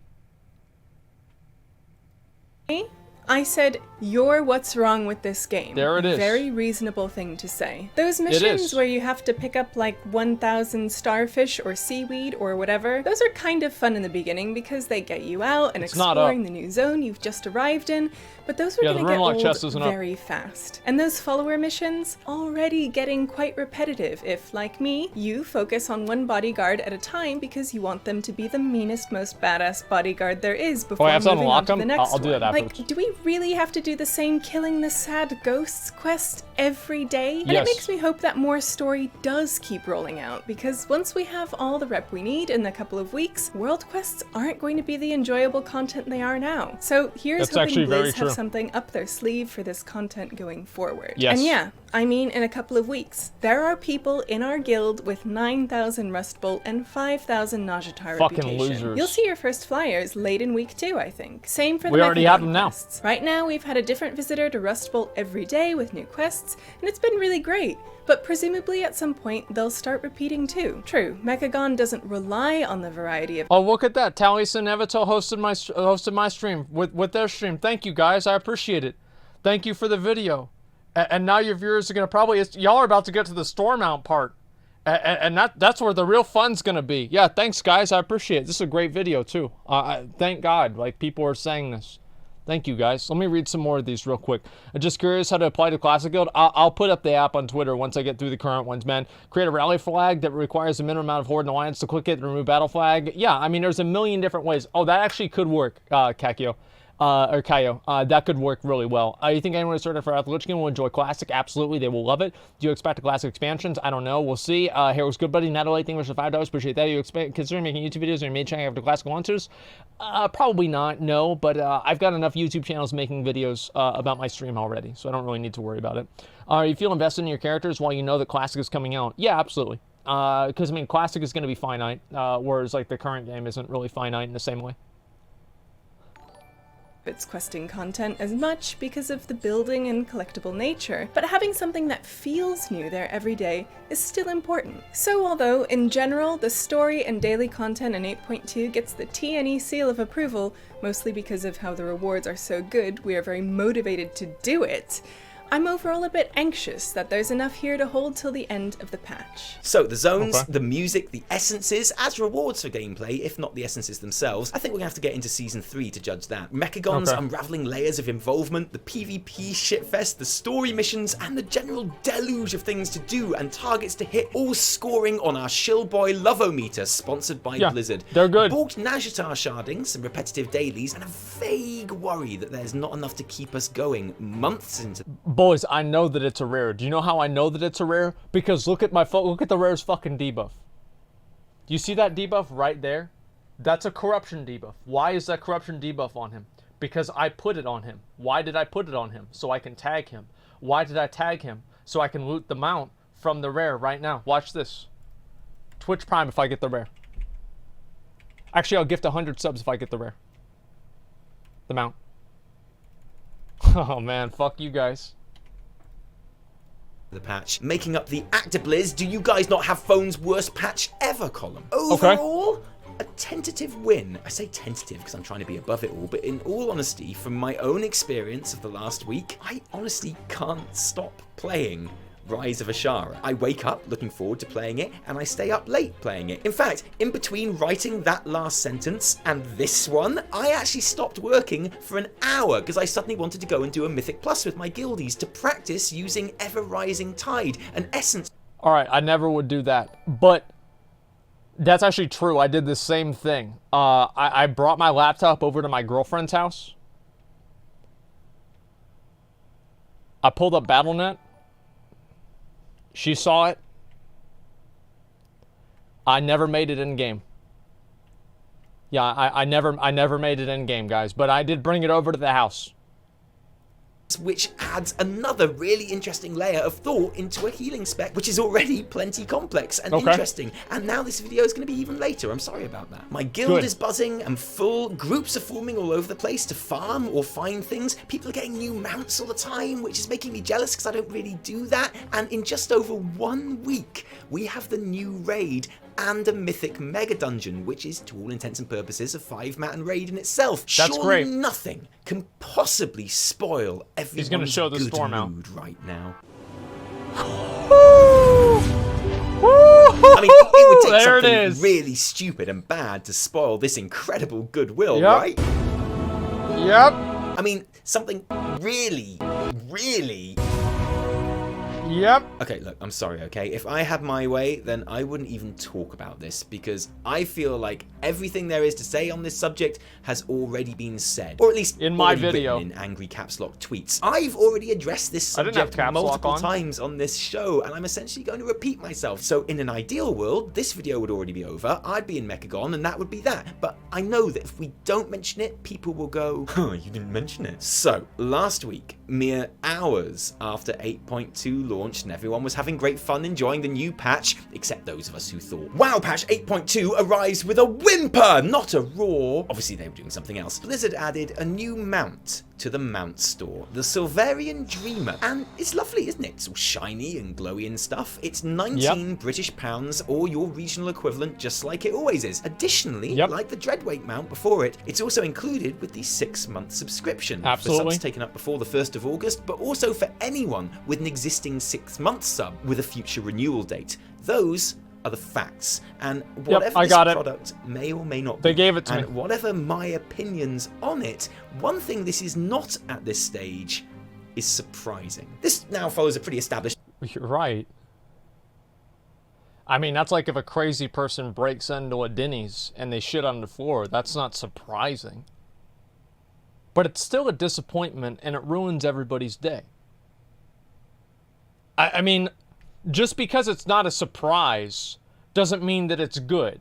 I said, you're what's wrong with this game. There it is. Very reasonable thing to say. Those is. missions where you have to pick up like 1,000 starfish or seaweed or whatever, those are kind of fun in the beginning because they get you out and It's not up. exploring the new zone you've just arrived in, but those are Yeah, going the to get Runelock chest old isn't up. very fast. And those follower missions, already getting quite repetitive if, like me, you focus on one bodyguard at a time because you want them to be the meanest, most badass bodyguard there is before I have to moving on unlock to the them? next I'll do that one. afterwards. Like, do we really have to do the same killing the sad ghosts quest every day? And Yes. it makes me hope that more story does keep rolling out, because once we have all the rep we need in a couple of weeks, world quests aren't going to be the enjoyable content they are now. So here's That's actually hoping very Blizz have true. something up their sleeve for this content going forward. Yes. And yeah, I mean in a couple of weeks. There are people in our guild with 9,000 Rust Bolt and 5,000 Nazjatar Fucking reputation. losers. You'll see your first flyers late in week 2, I think. Same for the We already have Mechagon them now. quests. Right now, we've had a different visitor to Rust Bolt every day with new quests, and it's been really great. But presumably at some point, they'll start repeating too. True, Mechagon doesn't rely on the variety of Oh, look at that. Taliesin Evitel hosted my stream with their stream. Thank you, guys. I appreciate it. Thank you for the video. And now your viewers are going to probably... Y'all are about to get to the Stormount part. And that's where the real fun's going to be. Yeah, thanks, guys. I appreciate it. This is a great video, too. Thank God. Like, people are saying this. Thank you, guys. Let me read some more of these real quick. I'm just curious how to apply to Classic Guild. I'll put up the app on Twitter once I get through the current ones, man. Create a rally flag that requires a minimum amount of Horde and Alliance to click it and remove battle flag. Yeah, I mean, there's a million different ways. Oh, that actually could work, Kakio. Or Kaio, that could work really well. You think anyone who started for Lich King will enjoy Classic? Absolutely, they will love it. Do you expect a Classic expansions? I don't know. We'll see. Heroes Good Buddy, Natalie, thank you for $5. Appreciate that. You consider making YouTube videos or your main channel after Classic launches? Probably not, no. But I've got enough YouTube channels making videos about my stream already, so I don't really need to worry about it. You feel invested in your characters while you know that Classic is coming out? Yeah, absolutely. Because, I mean, Classic is going to be finite, whereas, like, the current game isn't really finite in the same way. its questing content as much because of the building and collectible nature, but having something that feels new there every day is still important. So although, in general, the story and daily content in 8.2 gets the TNE seal of approval, mostly because of how the rewards are so good, we are very motivated to do it, I'm overall a bit anxious that there's enough here to hold till the end of the patch. So the zones, the music, the essences, as rewards for gameplay, if not the essences themselves, I think we're going to have to get into Season 3 to judge that. Mechagon's unraveling layers of involvement, the PvP shitfest, the story missions, and the general deluge of things to do and targets to hit, all scoring on our Shillboy Lovometer, sponsored by Blizzard. They're good. Balked Nazjatar sharding, some repetitive dailies, and a vague worry that there's not enough to keep us going months into... Boys, I know that it's a rare. Do you know how I know that it's a rare? Because look at look at the rare's fucking debuff. Do you see that debuff right there? That's a corruption debuff. Why is that corruption debuff on him? Because I put it on him. Why did I put it on him? So I can tag him. Why did I tag him? So I can loot the mount from the rare right now. Watch this. Twitch Prime if I get the rare. Actually, I'll gift 100 subs if I get the rare. The mount. Oh man, fuck you guys. The patch, making up the Actibliz Do You Guys Not Have Phones Worst Patch Ever column. Overall, a tentative win. I say tentative because I'm trying to be above it all, but in all honesty, from my own experience of the last week, I honestly can't stop playing Rise of Ashara. I wake up looking forward to playing it, and I stay up late playing it. In fact, in between writing that last sentence and this one, I actually stopped working for an hour because I suddenly wanted to go and do a Mythic Plus with my guildies to practice using Ever Rising Tide, an essence. Alright, I never would do that, but that's actually true. I did the same thing. I brought my laptop over to my girlfriend's house. I pulled up BattleNet. She saw it. I never made it in game. Yeah, I never made it in game, guys, but I did bring it over to the house. Which adds another really interesting layer of thought into a healing spec, which is already plenty complex and interesting. And now this video is going to be even later. I'm sorry about that. My guild is buzzing and full. Groups are forming all over the place to farm or find things. People are getting new mounts all the time, which is making me jealous because I don't really do that. And in just over 1 week, we have the new raid and a mythic mega dungeon, which is, to all intents and purposes, a 5-man raid in itself. That's great. Nothing can possibly spoil everyone's gonna show the good storm out. mood right now. Woo! I mean, it would take There it something is. really stupid and bad to spoil this incredible goodwill, Yep. right? Yep. I mean, something really, really... Yep. Okay, look, I'm sorry, okay? If I had my way, then I wouldn't even talk about this because I feel like everything there is to say on this subject has already been said. Or at least in my already video. written in angry caps lock tweets. I've already addressed this I didn't have subject caps lock multiple on. times on this show, and I'm essentially going to repeat myself. So in an ideal world, this video would already be over, I'd be in Mechagon, and that would be that. But I know that if we don't mention it, people will go, oh, you didn't mention it. So, last week, mere hours after 8.2 launched and everyone was having great fun enjoying the new patch, except those of us who thought, wow, patch 8.2 arrives with a whimper, not a roar. Obviously they were doing something else. Blizzard added a new mount to the mount store, the Silverian Dreamer, and it's lovely, isn't it? It's all shiny and glowy and stuff. It's 19 British pounds, or your regional equivalent, just like it always is. Additionally, like the Dreadweight mount before it, it's also included with the 6-month subscription. Absolutely. For subs taken up before the 1st of August, but also for anyone with an existing 6-month sub with a future renewal date. Those are the facts, and whatever I this got it. product may or may not They be, gave it to and me. whatever my opinions on it, one thing this is not at this stage is surprising. This now follows a pretty established... You're right. I mean, that's like if a crazy person breaks into a Denny's and they shit on the floor. That's not surprising. But it's still a disappointment, and it ruins everybody's day. I mean, just because it's not a surprise doesn't mean that it's good.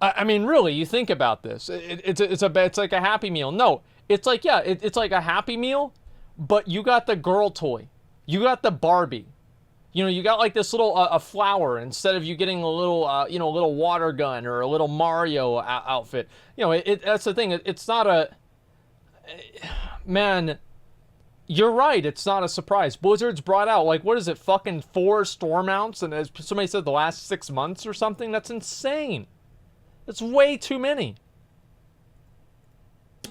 I mean, really, you think about this. It's like a Happy Meal. No, it's like, yeah, it's like a Happy Meal, but you got the girl toy. You got the Barbie. You know, you got like this little a flower instead of you getting a little, you know, a little water gun or a little Mario outfit. You know, that's the thing. It's not a... man, you're right. It's not a surprise. Blizzard's brought out, like, what is it, fucking 4 store mounts? And as somebody said, the last 6 months or something? That's insane. That's way too many.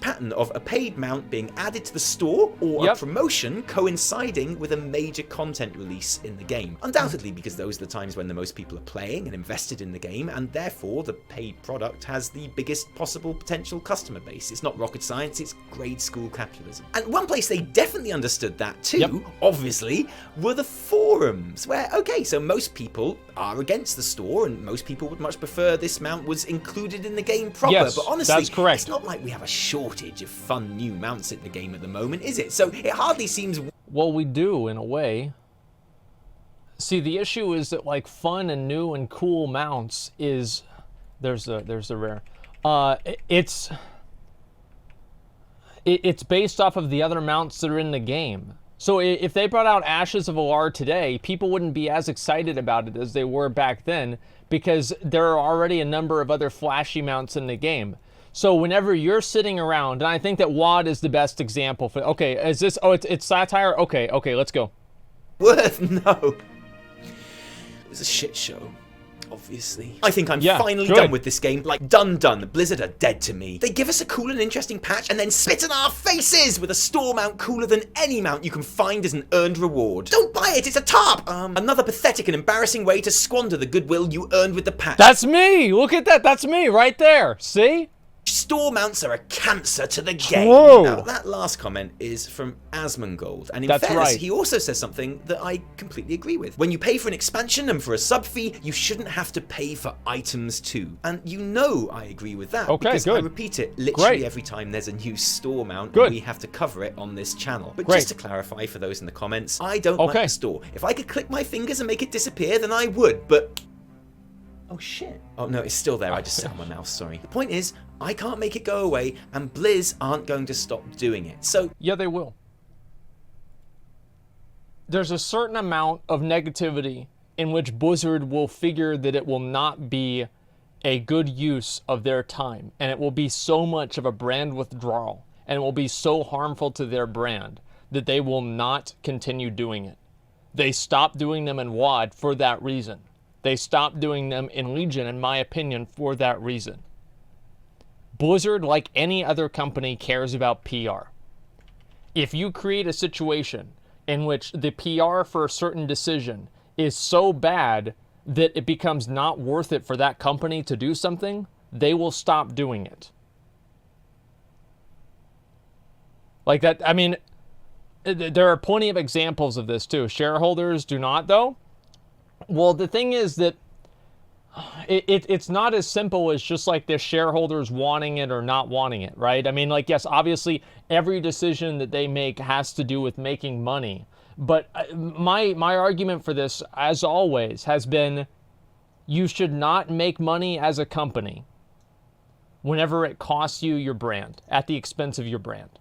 Pattern of a paid mount being added to the store or a promotion coinciding with a major content release in the game. Undoubtedly because those are the times when the most people are playing and invested in the game, and therefore the paid product has the biggest possible potential customer base. It's not rocket science, it's grade school capitalism. And one place they definitely understood that too, obviously, were the forums, where, okay, so most people are against the store and most people would much prefer this mount was included in the game proper. Yes, but honestly, that's correct. It's not like we have a shortage of fun new mounts in the game at the moment, is it? So it hardly seems... Well, we do, in a way. See, the issue is that, like, fun and new and cool mounts is... There's the rare. It's based off of the other mounts that are in the game. So if they brought out Ashes of Alar today, people wouldn't be as excited about it as they were back then, because there are already a number of other flashy mounts in the game. So whenever you're sitting around, and I think that WoD is the best example for, okay, is this, oh, it's satire? Okay, let's go. No. It was a shit show, obviously. I think I'm finally done with this game. Like, done. Blizzard are dead to me. They give us a cool and interesting patch and then spit in our faces with a store mount cooler than any mount you can find as an earned reward. Don't buy it, it's a tarp! Another pathetic and embarrassing way to squander the goodwill you earned with the patch. That's me! Look at that, that's me right there, see? Store mounts are a cancer to the game. True. Now, that last comment is from Asmongold, and in fairness, he also says something that I completely agree with. When you pay for an expansion and for a sub fee, you shouldn't have to pay for items too. And you know I agree with that, because I repeat it literally every time there's a new store mount, and we have to cover it on this channel. But just to clarify for those in the comments, I don't like the store. If I could click my fingers and make it disappear, then I would, but... Oh shit. Oh no, it's still there. I just sat on my mouse, sorry. The point is, I can't make it go away, and Blizz aren't going to stop doing it. So... Yeah, they will. There's a certain amount of negativity in which Blizzard will figure that it will not be a good use of their time, and it will be so much of a brand withdrawal, and it will be so harmful to their brand that they will not continue doing it. They stopped doing them in WoD for that reason. They stopped doing them in Legion, in my opinion, for that reason. Blizzard, like any other company, cares about PR. If you create a situation in which the PR for a certain decision is so bad that it becomes not worth it for that company to do something, they will stop doing it. Like that, I mean, there are plenty of examples of this too. Shareholders do not, though. Well, the thing is that it's not as simple as just like the shareholders wanting it or not wanting it, right? I mean, like, yes, obviously every decision that they make has to do with making money. But my argument for this, as always, has been you should not make money as a company whenever it costs you your brand, at the expense of your brand.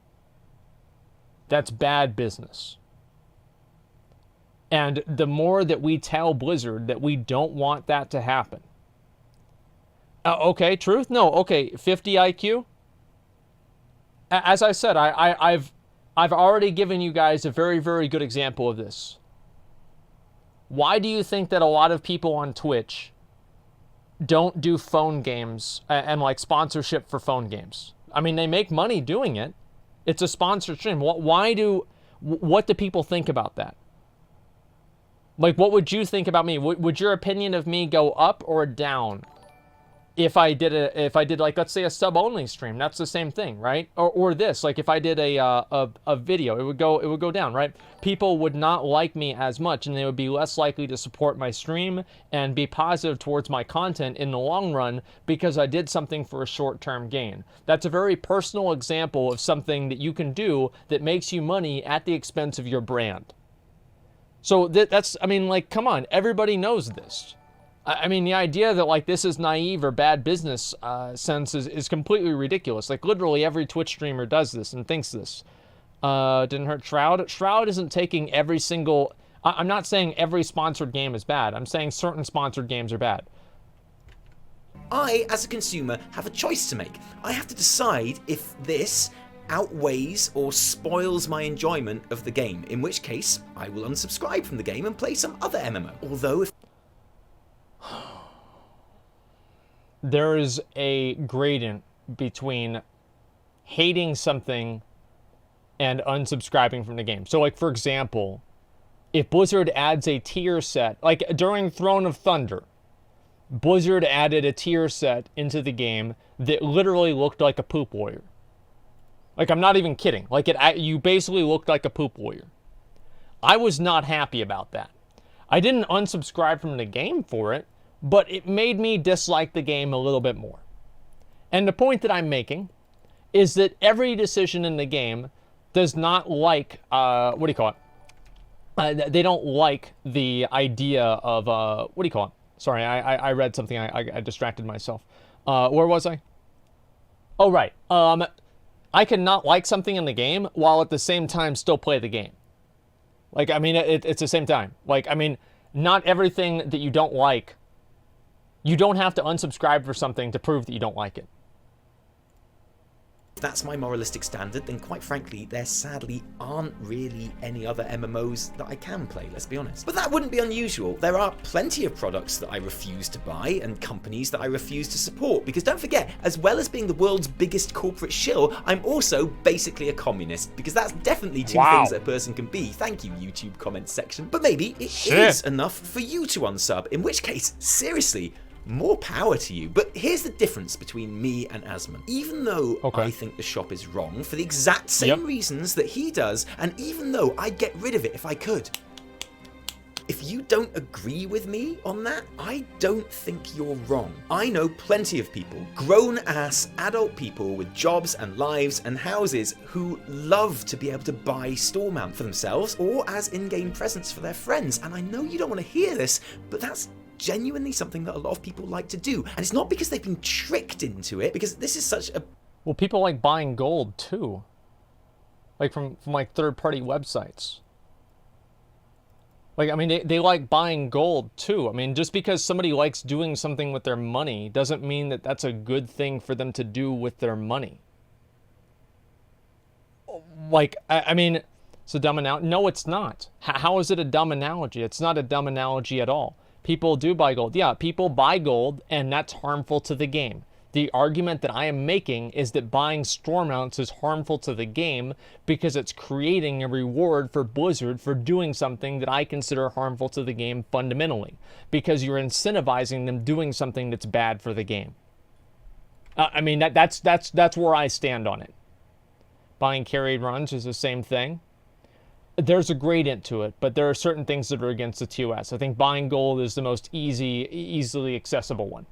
That's bad business. And the more that we tell Blizzard that we don't want that to happen. Okay, truth? No, okay, 50 IQ? As I said, I've already given you guys a very, very good example of this. Why do you think that a lot of people on Twitch don't do phone games and like sponsorship for phone games? I mean, they make money doing it. It's a sponsored stream. What do people think about that? Like, what would you think about me? Would your opinion of me go up or down if I did like, let's say, a sub-only stream? That's the same thing, right? Or this, like if I did a video, it would go down, right? People would not like me as much, and they would be less likely to support my stream and be positive towards my content in the long run because I did something for a short-term gain. That's a very personal example of something that you can do that makes you money at the expense of your brand. So that's, I mean, like, come on, everybody knows this. I mean, the idea that, like, this is naive or bad business sense is completely ridiculous. Like, literally every Twitch streamer does this and thinks this. Didn't hurt Shroud. Shroud isn't taking every single... I'm not saying every sponsored game is bad. I'm saying certain sponsored games are bad. I, as a consumer, have a choice to make. I have to decide if this outweighs or spoils my enjoyment of the game, in which case I will unsubscribe from the game and play some other MMO. Although if there is a gradient between hating something and unsubscribing from the game. So, like, for example, if Blizzard adds a tier set, like during Throne of Thunder, Blizzard added a tier set into the game that literally looked like a poop warrior. Like, I'm not even kidding. Like, you basically looked like a poop warrior. I was not happy about that. I didn't unsubscribe from the game for it, but it made me dislike the game a little bit more. And the point that I'm making is that every decision in the game does not like, what do you call it? They don't like the idea of, what do you call it? Sorry, I read something, I distracted myself. Where was I? Oh, right. I can not like something in the game while at the same time still play the game. Like, I mean, it's the same time. Like, I mean, not everything that you don't like, you don't have to unsubscribe for something to prove that you don't like it. If that's my moralistic standard, then quite frankly, there sadly aren't really any other MMOs that I can play, let's be honest. But that wouldn't be unusual. There are plenty of products that I refuse to buy and companies that I refuse to support, because don't forget, as well as being the world's biggest corporate shill, I'm also basically a communist, because that's definitely two things that a person can be. Thank you, YouTube comments section. But maybe it is enough for you to unsub, in which case, seriously, more power to you. But here's the difference between me and Asmon. Even though I think the shop is wrong for the exact same reasons that he does, and even though I'd get rid of it if I could, if you don't agree with me on that, I don't think you're wrong. I know plenty of people, grown-ass adult people with jobs and lives and houses, who love to be able to buy store mount for themselves or as in-game presents for their friends. And I know you don't want to hear this, but that's genuinely something that a lot of people like to do. And it's not because they've been tricked into it, because this is such a... Well, people like buying gold too. Like from like third-party websites. Like, I mean, they like buying gold too. I mean, just because somebody likes doing something with their money doesn't mean that that's a good thing for them to do with their money. Like, I mean, it's a dumb analogy. No, it's not. How is it a dumb analogy? It's not a dumb analogy at all. People do buy gold. Yeah, people buy gold, and that's harmful to the game. The argument that I am making is that buying store mounts is harmful to the game because it's creating a reward for Blizzard for doing something that I consider harmful to the game fundamentally, because you're incentivizing them doing something that's bad for the game. I mean, that's where I stand on it. Buying carried runs is the same thing. There's a gradient to it, but there are certain things that are against the TOS. I think buying gold is the most easily accessible one.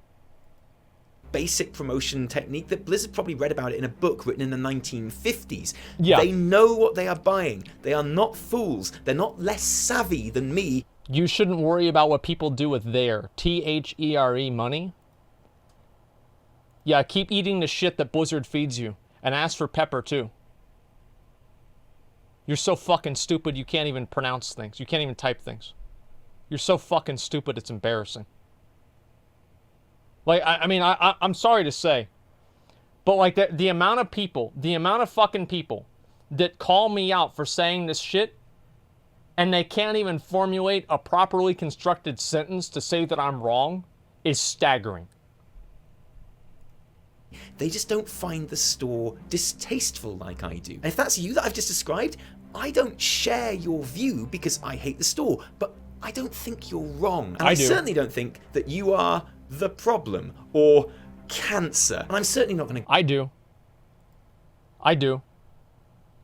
Basic promotion technique that Blizzard probably read about it in a book written in the 1950s. Yeah. They know what they are buying. They are not fools. They're not less savvy than me. You shouldn't worry about what people do with their THERE money. Yeah, keep eating the shit that Blizzard feeds you, and ask for pepper too. You're so fucking stupid you can't even pronounce things. You can't even type things. You're so fucking stupid it's embarrassing. Like, I mean, I'm sorry to say, but like the amount of people, the amount of fucking people that call me out for saying this shit, and they can't even formulate a properly constructed sentence to say that I'm wrong, is staggering. They just don't find the store distasteful like I do. And if that's you that I've just described, I don't share your view because I hate the store, but I don't think you're wrong. And I certainly don't think that you are the problem or cancer. And I'm certainly not going to... I do.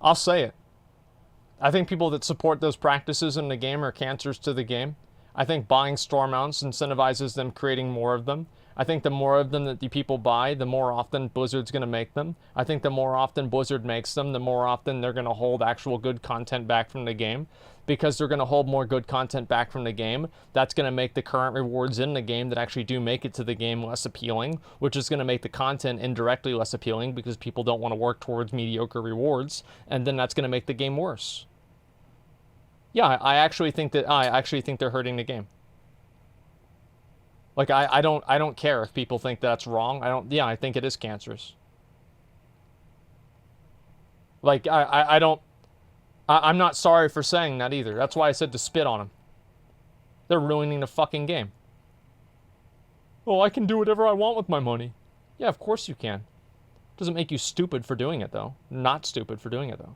I'll say it. I think people that support those practices in the game are cancers to the game. I think buying store mounts incentivizes them creating more of them. I think the more of them that the people buy, the more often Blizzard's going to make them. I think the more often Blizzard makes them, the more often they're going to hold actual good content back from the game. Because they're going to hold more good content back from the game, that's going to make the current rewards in the game that actually do make it to the game less appealing, which is going to make the content indirectly less appealing because people don't want to work towards mediocre rewards, and then that's going to make the game worse. Yeah, I actually think they're hurting the game. Like, I don't care if people think that's wrong. I think it is cancerous. Like, I'm not sorry for saying that either. That's why I said to spit on them. They're ruining the fucking game. Oh, I can do whatever I want with my money. Yeah, of course you can. Doesn't make you stupid for doing it, though. Not stupid for doing it, though.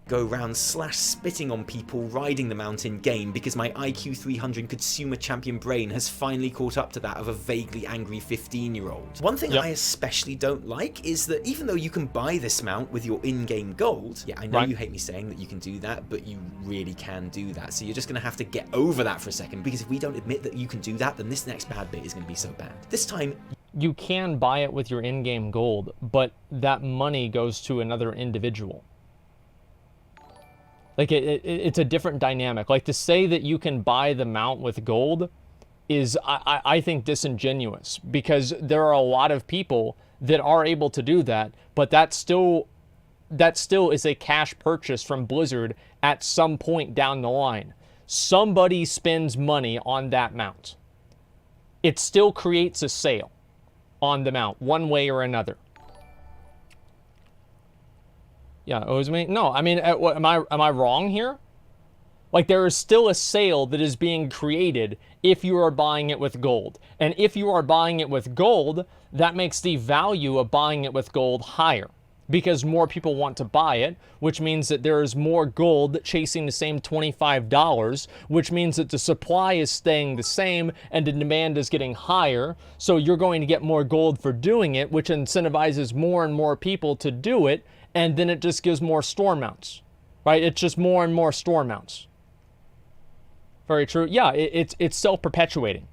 Go round spitting on people riding the mount in game because my IQ 300 consumer champion brain has finally caught up to that of a vaguely angry 15-year-old. One thing I especially don't like is that even though you can buy this mount with your in-game gold, yeah, I know you hate me saying that you can do that, but you really can do that. So you're just going to have to get over that for a second, because if we don't admit that you can do that, then this next bad bit is going to be so bad. This time, you can buy it with your in-game gold, but that money goes to another individual. Like, it's a different dynamic. Like, to say that you can buy the mount with gold is, I think, disingenuous. Because there are a lot of people that are able to do that, but that still is a cash purchase from Blizzard at some point down the line. Somebody spends money on that mount. It still creates a sale on the mount, one way or another. Yeah, it was me. No, I mean, am I wrong here? Like, there is still a sale that is being created if you are buying it with gold. And if you are buying it with gold, that makes the value of buying it with gold higher, because more people want to buy it, which means that there is more gold chasing the same $25, which means that the supply is staying the same and the demand is getting higher. So you're going to get more gold for doing it, which incentivizes more and more people to do it. And then it just gives more store mounts, right? It's just more and more store mounts. Very true. Yeah, it's self-perpetuating.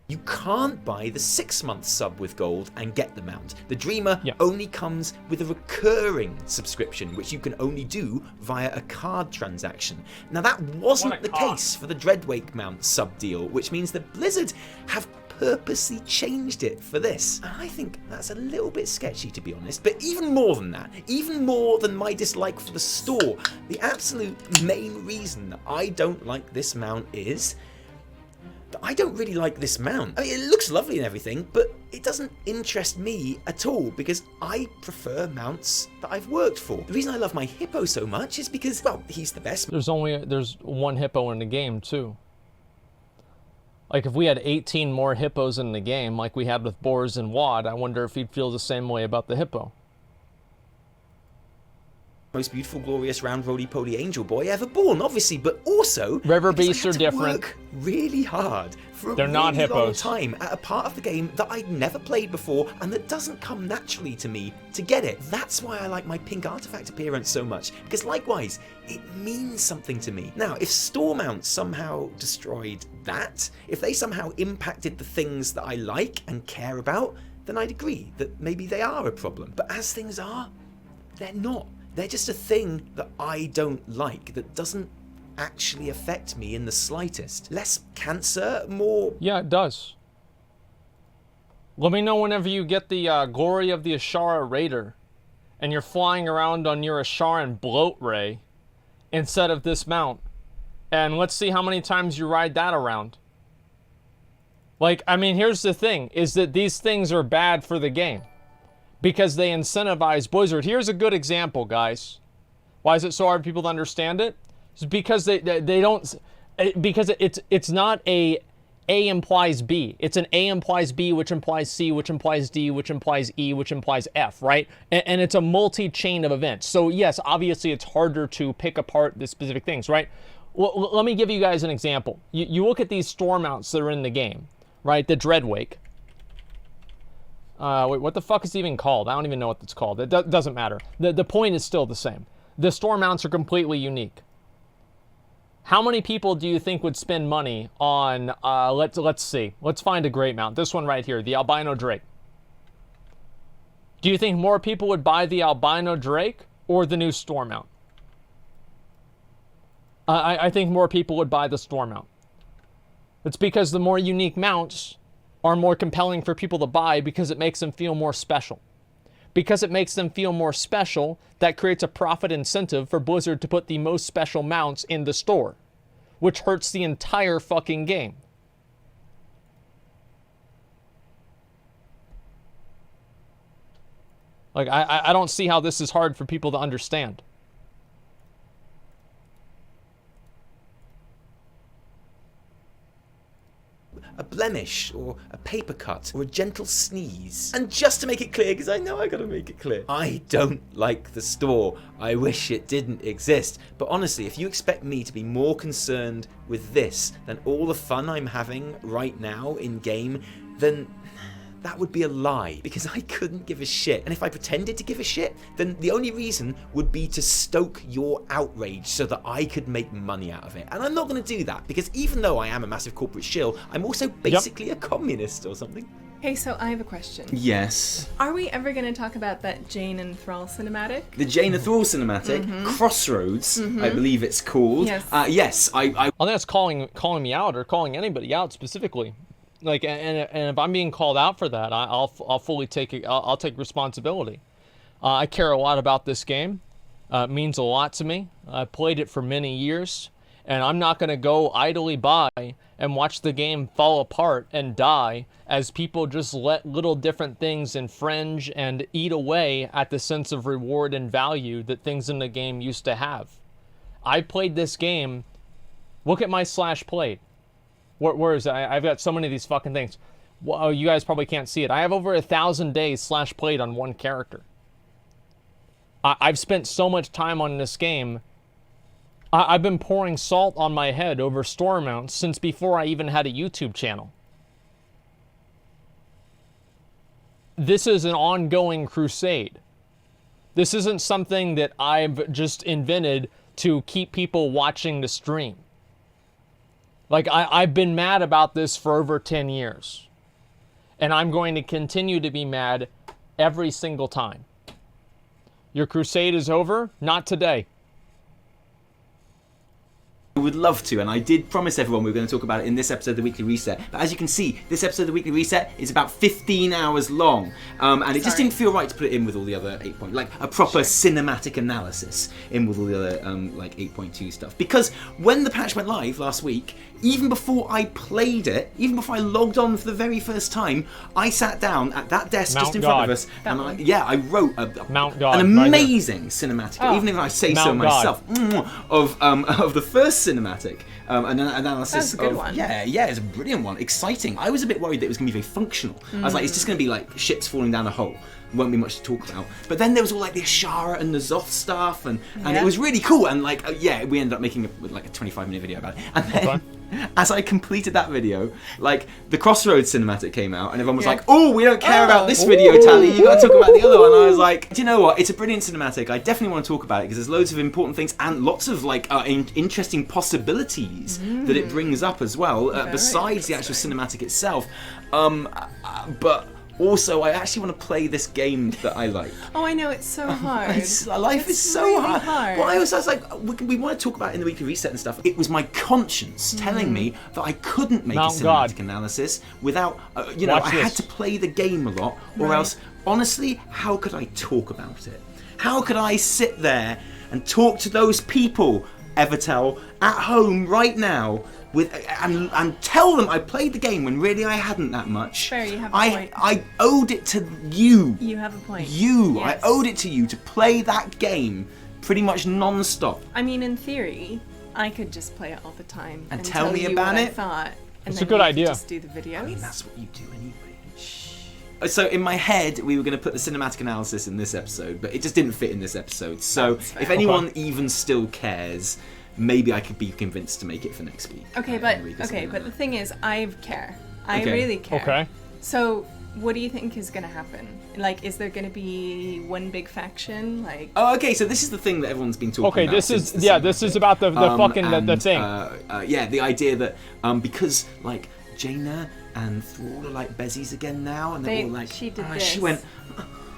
You can't buy the 6-month sub with gold and get the mount. The Dreamer only comes with a recurring subscription, which you can only do via a card transaction. Now, that wasn't the case for the Dreadwake mount sub deal, which means that Blizzard have purposely changed it for this. And I think that's a little bit sketchy, to be honest. But even more than that, even more than my dislike for the store, the absolute main reason that I don't like this mount is that I don't really like this mount. I mean, it looks lovely and everything, but it doesn't interest me at all, because I prefer mounts that I've worked for. The reason I love my hippo so much is because, well, he's the best. There's one hippo in the game, too. Like, if we had 18 more hippos in the game, like we had with Boars and Wad, I wonder if he'd feel the same way about the hippo. Most beautiful, glorious, round, roly-poly angel boy ever born, obviously, but also river beasts are different. Work really hard for They're a not really long hippos. time at a part of the game that I'd never played before and that doesn't come naturally to me to get it. That's why I like my pink artifact appearance so much, because likewise, it means something to me. Now, if store mounts somehow destroyed that, if they somehow impacted the things that I like and care about, then I'd agree that maybe they are a problem. But as things are, they're not. They're just a thing that I don't like, that doesn't actually affect me in the slightest. Less cancer, more... Yeah, it does. Let me know whenever you get the Glory of the Ashara Raider and you're flying around on your Asharan Bloat Ray instead of this mount. And let's see how many times you ride that around. Like, I mean, here's the thing, is that these things are bad for the game, because they incentivize Blizzard. Here's a good example, guys. Why is it so hard for people to understand it? It's because they don't, because it's not a implies B. It's an A implies B, which implies C, which implies D, which implies E, which implies F, right? And it's a multi-chain of events. So yes, obviously it's harder to pick apart the specific things, right? Well, let me give you guys an example. You look at these store mounts that are in the game, right? The Dreadwake. Wait, what the fuck is it even called? I don't even know what it's called. It doesn't matter. The point is still the same. The store mounts are completely unique. How many people do you think would spend money on, let's see. Let's find a great mount. This one right here, the Albino Drake. Do you think more people would buy the Albino Drake or the new store mount? I think more people would buy the store mount. It's because the more unique mounts are more compelling for people to buy, because it makes them feel more special. Because it makes them feel more special, that creates a profit incentive for Blizzard to put the most special mounts in the store, which hurts the entire fucking game. Like, I don't see how this is hard for people to understand. A blemish, or a paper cut, or a gentle sneeze. And just to make it clear, because I know I gotta make it clear, I don't like the store. I wish it didn't exist. But honestly, if you expect me to be more concerned with this than all the fun I'm having right now in game, then that would be a lie, because I couldn't give a shit. And if I pretended to give a shit, then the only reason would be to stoke your outrage so that I could make money out of it. And I'm not going to do that, because even though I am a massive corporate shill, I'm also basically a communist or something. Hey, so I have a question. Yes. Are we ever going to talk about that Jane and Thrall cinematic? The Jane and Thrall cinematic, Crossroads, I believe it's called. Yes. Yes, I I think that's calling me out, or calling anybody out specifically. Like, and if I'm being called out for that, I'll fully take it. I'll take responsibility. I care a lot about this game. It means a lot to me. I played it for many years, and I'm not going to go idly by and watch the game fall apart and die as people just let little different things infringe and eat away at the sense of reward and value that things in the game used to have. I played this game. Look at my /played. Where is it? I've got so many of these fucking things. Well, you guys probably can't see it. I have over 1,000 days /played on one character. I've spent so much time on this game. I've been pouring salt on my head over store mounts since before I even had a YouTube channel. This is an ongoing crusade. This isn't something that I've just invented to keep people watching the stream. Like, I've been mad about this for over 10 years. And I'm going to continue to be mad every single time. Your crusade is over? Not today. I would love to, and I did promise everyone we were going to talk about it in this episode of the Weekly Reset. But as you can see, this episode of the Weekly Reset is about 15 hours long, and it just didn't feel right to put it in with all the other 8 like a proper cinematic analysis in with all the other like 8.2 stuff. Because when the patch went live last week, even before I played it, even before I logged on for the very first time, I sat down at that desk just in front of us, and I wrote an amazing cinematic, even if I say so myself, of the first cinematic, an analysis That's a good of one. yeah, it's a brilliant one, exciting. I was a bit worried that it was going to be very functional. I was like, it's just going to be like ships falling down a hole. Won't be much to talk about. But then there was all like the Ashara and the Zoth stuff, and it was really cool. And like, we ended up making a 25-minute video about it. And then, as I completed that video, like the Crossroads cinematic came out, and everyone was like, "Oh, we don't care about this video, Tally. You got to talk about the other one." And I was like, "Do you know what? It's a brilliant cinematic. I definitely want to talk about it because there's loads of important things and lots of like interesting possibilities that it brings up as well, besides the actual cinematic itself." But also, I actually want to play this game that I like. Oh, I know, it's so hard. Life is so really hard. Well, I was like, we want to talk about it in the Weekly Reset and stuff. It was my conscience telling me that I couldn't make a cinematic analysis without, I had to play the game a lot, or else, honestly, how could I talk about it? How could I sit there and talk to those people, Evitel, at home right now, and tell them I played the game when really I hadn't that much. Fair, you have a point. I owed it to you. You have a point. Yes. I owed it to you to play that game pretty much non-stop. I mean, in theory, I could just play it all the time and tell me you about what it. I thought, and it's then a good you idea. Could just do the videos. I mean, that's what you do anyway. So in my head, we were going to put the cinematic analysis in this episode, but it just didn't fit in this episode. So if anyone even still cares, maybe I could be convinced to make it for next week. Okay, but the thing is, I care. I really care. Okay. So, what do you think is going to happen? Like, is there going to be one big faction? Like. Oh, okay. So this is the thing that everyone's been talking about. Okay, this is about the fucking the thing. The idea that because like Jaina and Thrall are like bezies again now, and they're all like, she did this. She went.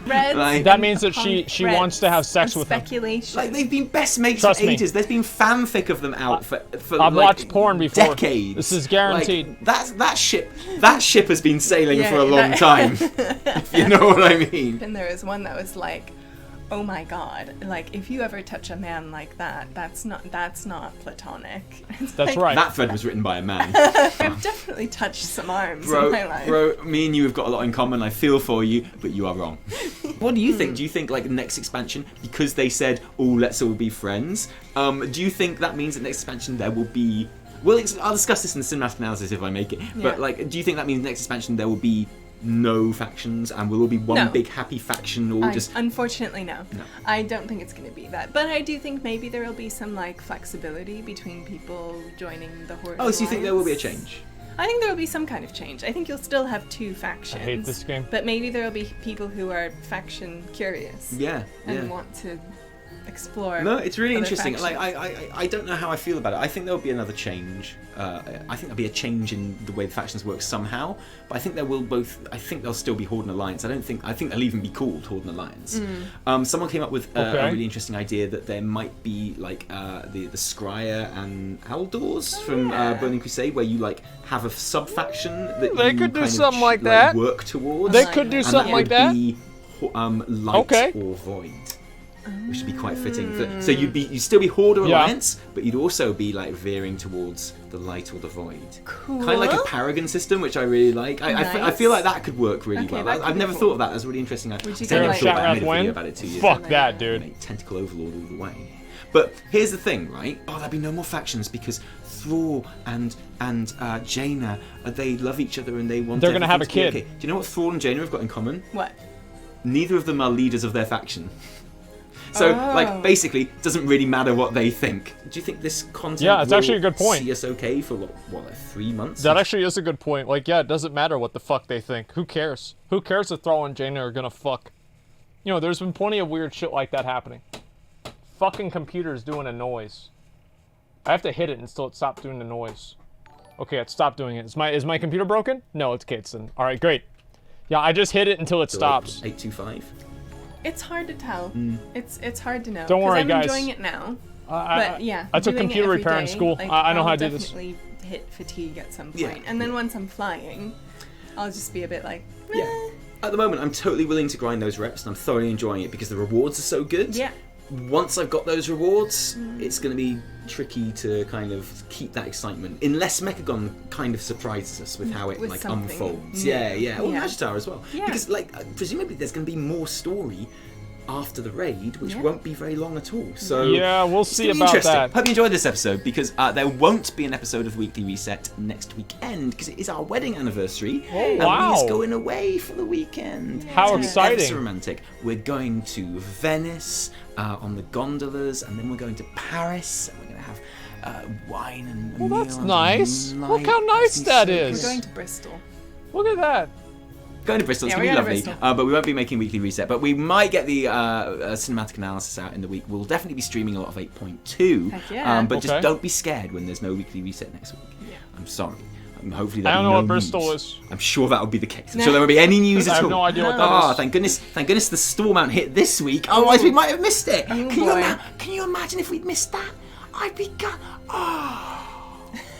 Reds that means that she wants to have sex with him. Speculation. Like they've been best mates Trust for me. ages. There's been fanfic of them out for I've like watched porn before. decades. This is guaranteed. Like, that ship has been sailing for a long time. If you know what I mean. And there was one that was like, oh my god, like, if you ever touch a man like that, that's not platonic. It's That's like, right. That thread was written by a man. I've definitely touched some arms in my life. Bro, me and you have got a lot in common. I feel for you, but you are wrong. What do you think? Do you think, like, the next expansion, because they said, oh, let's all be friends, do you think that means that next expansion there will be... I'll discuss this in the cinematic analysis if I make it. Yeah. But, like, do you think that means next expansion there will be no factions and will all be one No. big happy faction, or just... Unfortunately, no. No. I don't think it's going to be that. But I do think maybe there will be some, like, flexibility between people joining the Horde Oh, so you think there will be a Alliance. change? I think there will be some kind of change. I think you'll still have two factions. I hate this game. But maybe there will be people who are faction curious. Yeah, And yeah. want to explore. No, it's really other interesting. Like, factions. I don't know how I feel about it. I think there'll be another change. I think there'll be a change in the way the factions work somehow. But I think there will I think they'll still be Horde and Alliance. I think they'll even be called Horde and Alliance. Someone came up with a really interesting idea that there might be like the Scryer and Aldors from Burning Crusade, where you like have a sub faction that They you could do kind of, something like that. work towards. They could do and something like that. Would be, light Okay. or void. Which would be quite fitting. So you'd still be Horde or Yeah. Alliance, but you'd also be like veering towards the light or the void. Cool. Kind of like a Paragon system, which I really like. I Nice. feel like that could work really Okay, well. that could I've be never cool. thought of that. That's really interesting. Would you I get, never like- thought about it. I made a Shadrach video win? about it 2 years Fuck ago. that, dude. Mate, Tentacle Overlord all the way. But here's the thing, right? Oh, there'll be no more factions because Thrall and Jaina, they love each other and they want. They're gonna have everything a to be kid. okay. Do you know what Thrall and Jaina have got in common? What? Neither of them are leaders of their faction. So, like, basically, it doesn't really matter what they think. Do you think this content Yeah, it's will actually a good point. see us okay for, like 3 months? That actually is a good point. Like, yeah, it doesn't matter what the fuck they think. Who cares? Who cares if Thrall and Jaina are gonna fuck? You know, there's been plenty of weird shit like that happening. Fucking computer's doing a noise. I have to hit it until it stops doing the noise. Okay, it stopped doing it. Is my computer broken? No, it's Kateson. All right, great. Yeah, I just hit it until it stops. 825. It's hard to tell. It's hard to know. Don't worry, 'cause I'm guys. enjoying it now. I But yeah, I took doing it computer every repair in day, school. like, I know I'll how to do this. definitely hit fatigue at some point, Yeah. and then once I'm flying, I'll just be a bit like, Yeah. At the moment, I'm totally willing to grind those reps, and I'm thoroughly enjoying it because the rewards are so good. Yeah. Once I've got those rewards, it's going to be tricky to kind of keep that excitement, unless Mechagon kind of surprises us with how it With like something unfolds. new. Yeah. Or Yeah. Magitar as well. Yeah. Because like presumably there's going to be more story after the raid, which Yeah. won't be very long at all. So Yeah, we'll it's see gonna be about interesting. that. Hope you enjoyed this episode because there won't be an episode of Weekly Reset next weekend because it is our wedding anniversary. Oh, and wow. Lee's going away for the weekend. How It's gonna be exciting. ever so romantic. We're going to Venice on the gondolas, and then we're going to Paris, and we're going to have wine and Well, meal that's under nice. moonlight. Look how nice It's that so is. we're going to Bristol. Look at that. Going to Bristol, it's Yeah, going to we're be going to lovely, but we won't be making Weekly Reset, but we might get the cinematic analysis out in the week. We'll definitely be streaming a lot of 8.2, Heck yeah. but just Okay. don't be scared when there's no Weekly Reset next week. Yeah. I'm sorry. Hopefully I there'll don't be know no what Bristol news. is. I'm sure that'll be the case. I'm sure there won't be any news I at have all. no idea what that is. Thank goodness the storm out hit this week. Otherwise we might have missed it. Oh, Can boy. you imagine if we'd missed that? I'd be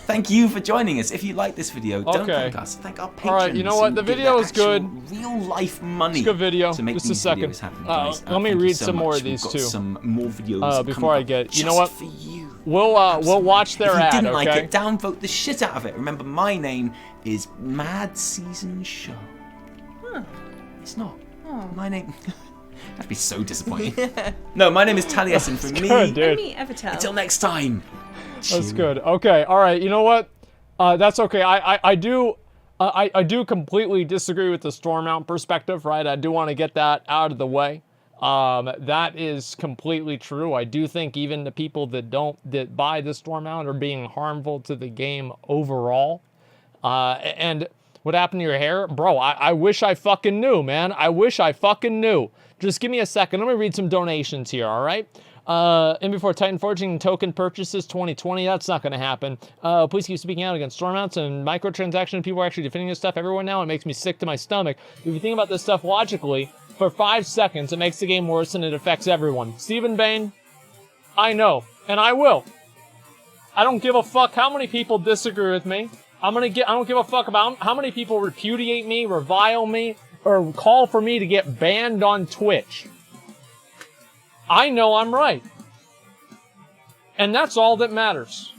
Thank you for joining us. If you like this video, don't Okay. thank us. Thank our patrons. Alright, you know what? who The give video their is good. actual real life money. It's a good video. To make Just a these second. videos happen, guys. Let me Thank you read so some more much. of these We've too. got some more videos Before coming I up get- you know just what? For you. We'll watch their If you ad, didn't like okay? it, downvote the shit out of it. Remember, my name is Mad Season Show. It's not. My name. That'd be so disappointing. No, my name is Taliesin from me. Good, dude. And me, Evitel. Until next time. That's good. Okay, all right. You know what? That's okay. I do completely disagree with the Stormount perspective, right? I do want to get that out of the way. That is completely true. I do think even the people that buy the Stormount are being harmful to the game overall. And what happened to your hair? Bro, I wish I fucking knew, man. I wish I fucking knew. Just give me a second. Let me read some donations here, all right? In before Titan Forging token purchases 2020, that's not going to happen. Please keep speaking out against stormouts and microtransactions. People are actually defending this stuff everywhere now. It makes me sick to my stomach. If you think about this stuff logically, for 5 seconds, it makes the game worse and it affects everyone. Stephen Bain, I know, and I will. I don't give a fuck how many people disagree with me. I don't give a fuck about how many people repudiate me, revile me, or call for me to get banned on Twitch. I know I'm right. And that's all that matters.